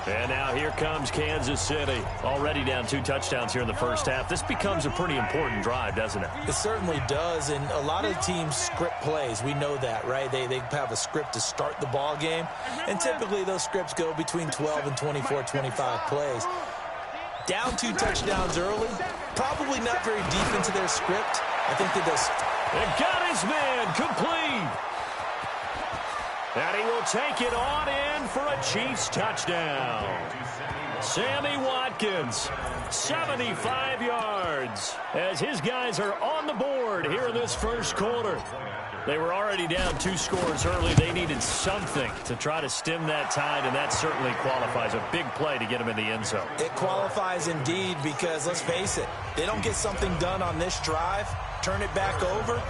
And now here comes Kansas City. Already down 2 touchdowns here in the first half. This becomes a pretty important drive, doesn't it? It certainly does, and a lot of teams script plays. We know that, right? They have a script to start the ball game, and typically those scripts go between 12 and 24, 25 plays. Down 2 touchdowns early, probably not very deep into their script. I think they just... And got his man complete. And he will take it on in for a Chiefs touchdown. Sammy Watkins, 75 yards, as his guys are on the board here in this first quarter. They were already down 2 scores early. They needed something to try to stem that tide, and that certainly qualifies. A big play to get him in the end zone. It qualifies indeed because, let's face it, they don't get something done on this drive, turn it back over.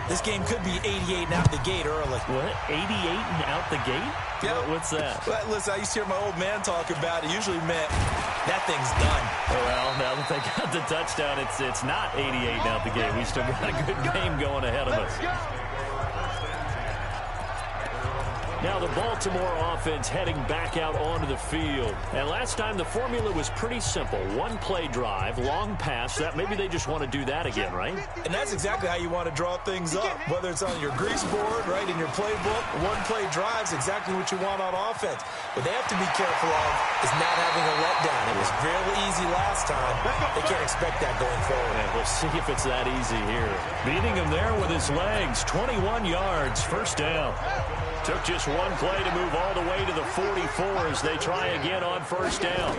This game could be 88 and out the gate early. What? 88 and out the gate? Yeah. What's that? Well, listen, I used to hear my old man talk about it. Usually meant that thing's done. Well, now that they got the touchdown, it's not 88 and out the gate. We still got a good game going ahead of us. Now the Baltimore offense heading back out onto the field. And last time the formula was pretty simple. 1-play drive, long pass. That maybe they just want to do that again, right? And that's exactly how you want to draw things up. Whether it's on your grease board, right, in your playbook, 1-play drive's exactly what you want on offense. What they have to be careful of is not having a letdown. It was fairly easy last time. They can't expect that going forward. And we'll see if it's that easy here. Beating him there with his legs. 21 yards, first down. Took just 1 play to move all the way to the 44 as they try again on first down.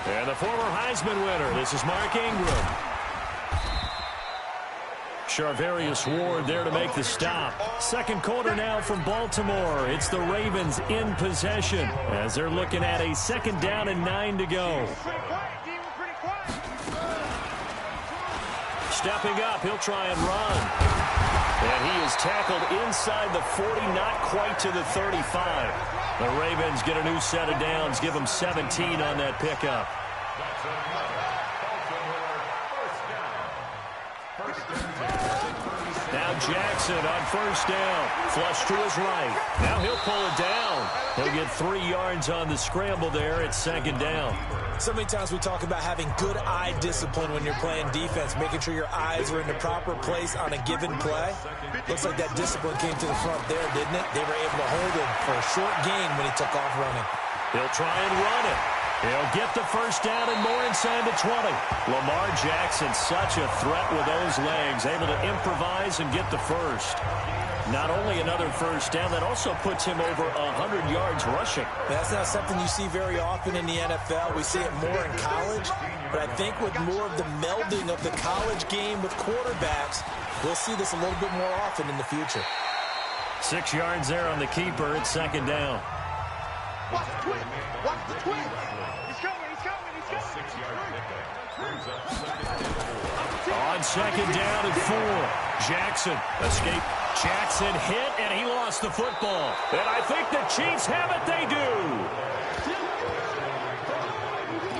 And the former Heisman winner, this is Mark Ingram. Charvarius Ward there to make the stop. Second quarter now from Baltimore. It's the Ravens in possession as they're looking at a 2nd down and 9 to go. Stepping up, he'll try and run. And he is tackled inside the 40, not quite to the 35. The Ravens get a new set of downs, give them 17 on that pickup. Now Jackson on first down. Flush to his right. Now he'll pull it down. He'll get 3 yards on the scramble there at 2nd down. So many times we talk about having good eye discipline when you're playing defense, making sure your eyes are in the proper place on a given play. Looks like that discipline came to the front there, didn't it? They were able to hold him for a short gain when he took off running. He'll try and run it. He'll get the first down and more inside the 20. Lamar Jackson, such a threat with those legs, able to improvise and get the first. Not only another first down, that also puts him over 100 yards rushing. That's not something you see very often in the NFL. We see it more in college. But I think with more of the melding of the college game with quarterbacks, we'll see this a little bit more often in the future. 6 yards there on the keeper at 2nd down. Watch the twin. Watch the twin. He's coming. He's coming. He's A coming. 6-yard pickup brings up second and 4. On second down and 4. Jackson escape. Jackson hit, and he lost the football. And I think the Chiefs have it. They do.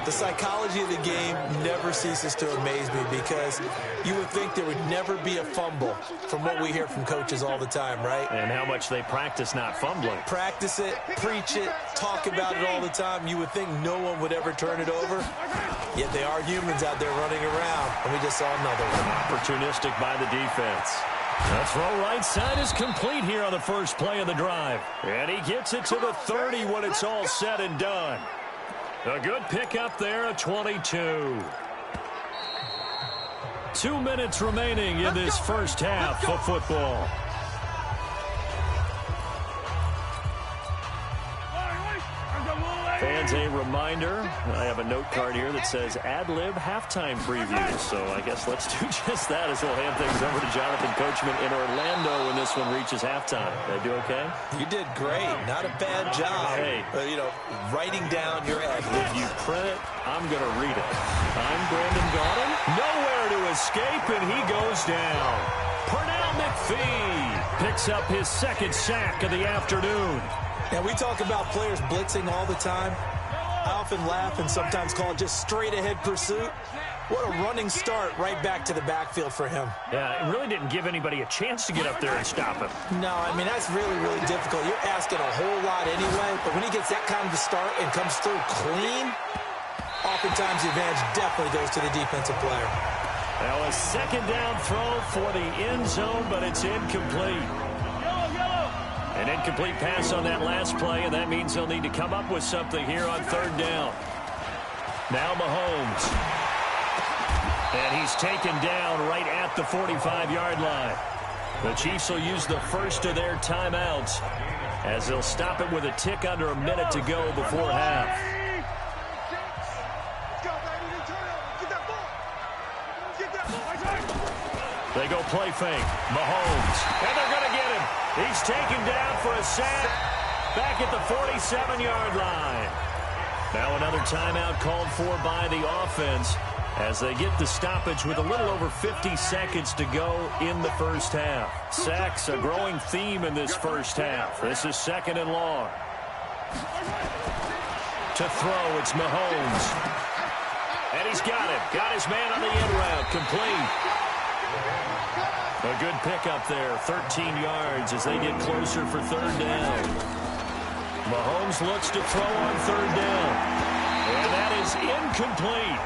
The psychology of the game never ceases to amaze me because you would think there would never be a fumble from what we hear from coaches all the time, right? And how much they practice not fumbling. Practice it, preach it, talk about it all the time. You would think no one would ever turn it over. Yet they are humans out there running around, and we just saw another one. Opportunistic by the defense. The throw right side is complete here on the first play of the drive. And he gets it to the 30 when it's all said and done. A good pickup there, a 22. 2 minutes remaining in this first half of football. Fans, a reminder, I have a note card here that says ad-lib halftime previews. So I guess let's do just that as we'll hand things over to Jonathan Coachman in Orlando when this one reaches halftime. Did I do okay? You did great. Not a bad job. Hey. Writing down your ad-libs. If you print it, I'm going to read it. I'm Brandon Gaudin. Nowhere to escape, and he goes down. Pernell McPhee picks up his second sack of the afternoon. Now, we talk about players blitzing all the time. I often laugh and sometimes call it just straight-ahead pursuit. What a running start right back to the backfield for him. Yeah, it really didn't give anybody a chance to get up there and stop him. No, I mean, that's really, really difficult. You're asking a whole lot anyway, but when he gets that kind of a start and comes through clean, oftentimes the advantage definitely goes to the defensive player. Now a second down throw for the end zone, but it's incomplete. An incomplete pass on that last play, and that means he'll need to come up with something here on third down. Now Mahomes. And he's taken down right at the 45-yard line. The Chiefs will use the first of their timeouts as they'll stop it with a tick under a minute to go before half. They go play fake. Mahomes. And they're going to get him. He's taken down for a sack back at the 47-yard line. Now another timeout called for by the offense as they get the stoppage with a little over 50 seconds to go in the first half. Sacks, a growing theme in this first half. This is second and long. To throw, it's Mahomes. And he's got it. Got his man on the end route. Complete. A good pickup there, 13 yards as they get closer for third down. Mahomes looks to throw on third down. And that is incomplete.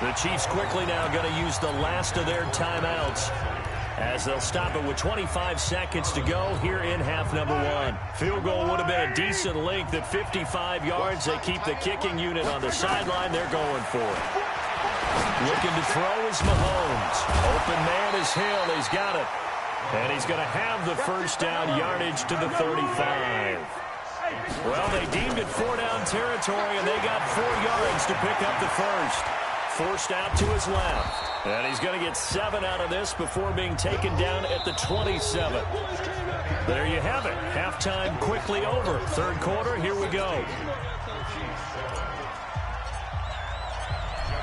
The Chiefs quickly now going to use the last of their timeouts as they'll stop it with 25 seconds to go here in half number one. Field goal would have been a decent length at 55 yards. They keep the kicking unit on the sideline. They're going for it. Looking to throw is Mahomes. Open man is Hill. He's got it. And he's going to have the first down, yardage to the 35. Well, they deemed it 4-down territory, and they got 4 yards to pick up the first. Forced out to his left. And he's going to get 7 out of this before being taken down at the 27. There you have it. Halftime quickly over. Third quarter, here we go.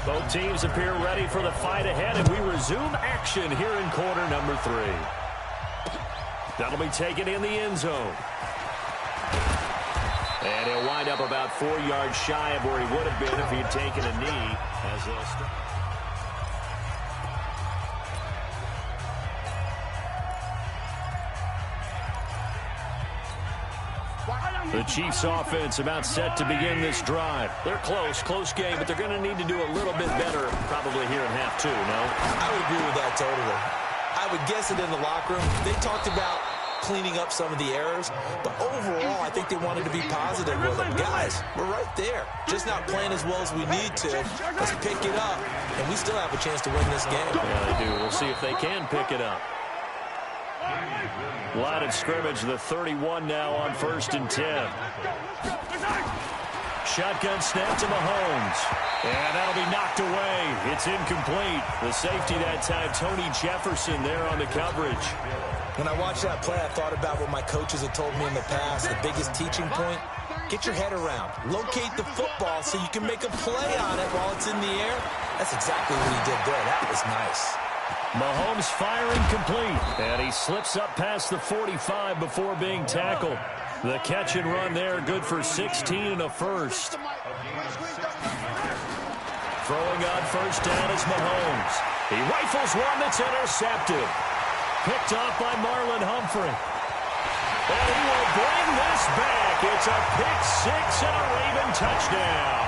Both teams appear ready for the fight ahead, and we resume action here in quarter number 3. That'll be taken in the end zone. And he'll wind up about 4 yards shy of where he would have been if he had taken a knee. As they'll start. The Chiefs offense about set to begin this drive. They're close game, but they're going to need to do a little bit better probably here in half 2, no? I would agree with that totally. I would guess it in the locker room. They talked about cleaning up some of the errors, but overall, I think they wanted to be positive with them. Guys, we're right there. Just not playing as well as we need to. Let's pick it up, and we still have a chance to win this game. Yeah, they do. We'll see if they can pick it up. Line of scrimmage, the 31 now on 1st and 10. Shotgun snap to Mahomes. And that'll be knocked away. It's incomplete. The safety that time, Tony Jefferson there on the coverage. When I watched that play, I thought about what my coaches had told me in the past. The biggest teaching point, get your head around. Locate the football so you can make a play on it while it's in the air. That's exactly what he did there. That was nice. Mahomes firing complete, and he slips up past the 45 before being tackled. The catch and run there, good for 16 and a first. Throwing on first down is Mahomes. He rifles one that's intercepted. Picked off by Marlon Humphrey. And he will bring this back. It's a pick six and a Raven touchdown.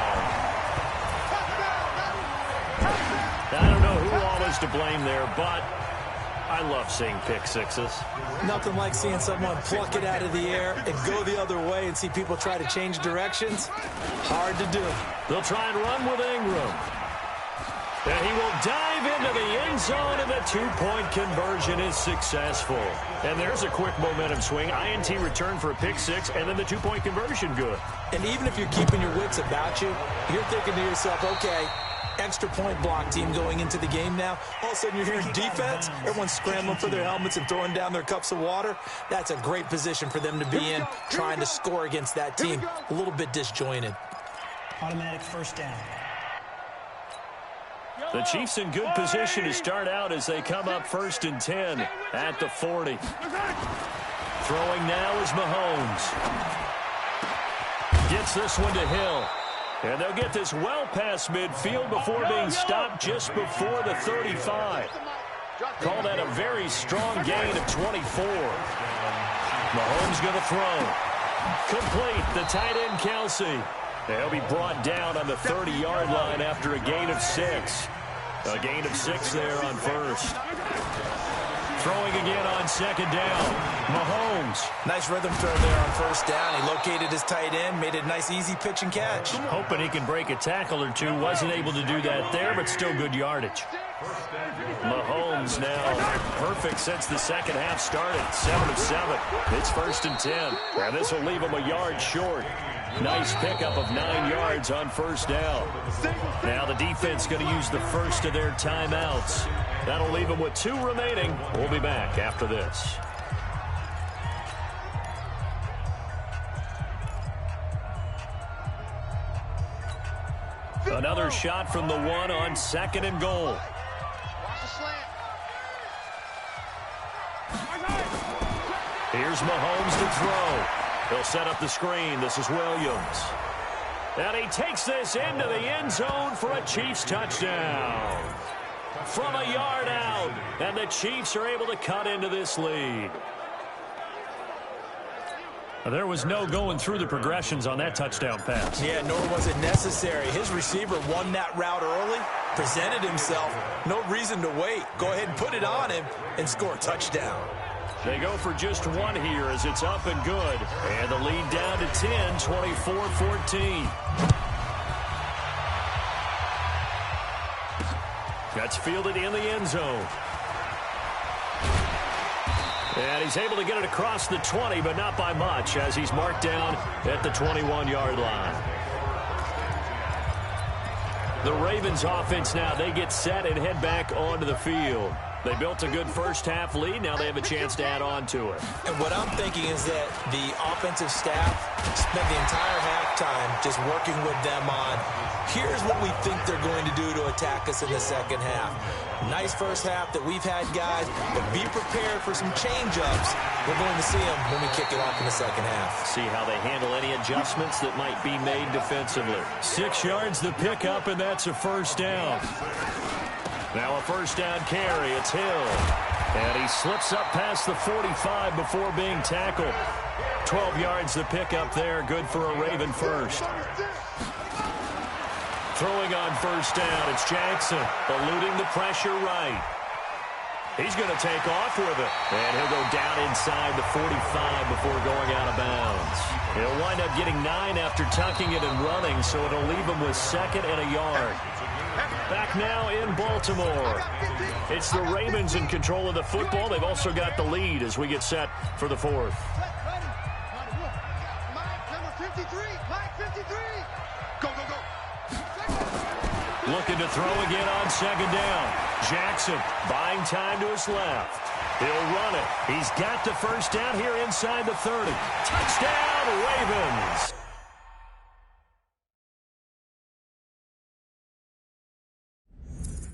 I don't know who all is to blame there, but I love seeing pick sixes. Nothing like seeing someone pluck it out of the air and go the other way and see people try to change directions. Hard to do. They'll try and run with Ingram. And he will dive into the end zone, and the two-point conversion is successful. And there's a quick momentum swing. INT return for a pick six, and then the two-point conversion good. And even if you're keeping your wits about you, you're thinking to yourself, okay, extra point block team going into the game now. All of a sudden you're hearing defense. Everyone's scrambling for their helmets and throwing down their cups of water. That's a great position for them to be in, trying to score against that team. A little bit disjointed. Automatic first down. The Chiefs in good position to start out as they come up 1st and 10 at the 40. Throwing now is Mahomes. Gets this one to Hill. And they'll get this well past midfield before being stopped just before the 35. Call that a very strong gain of 24. Mahomes going to throw. Complete, the tight end Kelsey. They'll be brought down on the 30-yard line after a gain of 6. A gain of 6 there on first. Throwing again on second down. Mahomes. Nice rhythm throw there on first down. He located his tight end, made it a nice easy pitch and catch. Hoping he can break a tackle or two. Wasn't able to do that there, but still good yardage. Mahomes now perfect since the second half started. 7 of 7. It's 1st and 10. And this will leave him a yard short. Nice pickup of 9 yards on first down. Now the defense going to use the first of their timeouts. That'll leave them with 2 remaining. We'll be back after this. Another shot from the 1 on 2nd and goal. Here's Mahomes to throw. He'll set up the screen. This is Williams. And he takes this into the end zone for a Chiefs touchdown. From a yard out. And the Chiefs are able to cut into this lead. There was no going through the progressions on that touchdown pass. Yeah, nor was it necessary. His receiver won that route early, presented himself. No reason to wait. Go ahead and put it on him and score a touchdown. They go for just 1 here as it's up and good. And the lead down to 10, 24-14. That's fielded in the end zone. And he's able to get it across the 20, but not by much, as he's marked down at the 21-yard line. The Ravens offense now, they get set and head back onto the field. They built a good first half lead. Now they have a chance to add on to it. And what I'm thinking is that the offensive staff spent the entire halftime just working with them on, here's what we think they're going to do to attack us in the second half. Nice first half that we've had, guys, but be prepared for some change-ups. We're going to see them when we kick it off in the second half. See how they handle any adjustments that might be made defensively. 6 yards the pickup, and that's a first down. Now a first down carry. It's Hill. And he slips up past the 45 before being tackled. 12 yards the pickup there. Good for a Raven first. Throwing on first down. It's Jackson eluding the pressure right. He's going to take off with it. And he'll go down inside the 45 before going out of bounds. He'll wind up getting 9 after tucking it and running, so it'll leave him with 2nd and a yard. Back now in Baltimore. It's the Ravens in control of the football. They've also got the lead as we get set for the 4th. Looking to throw again on second down. Jackson buying time to his left. He'll run it. He's got the first down here inside the 30. Touchdown, Ravens.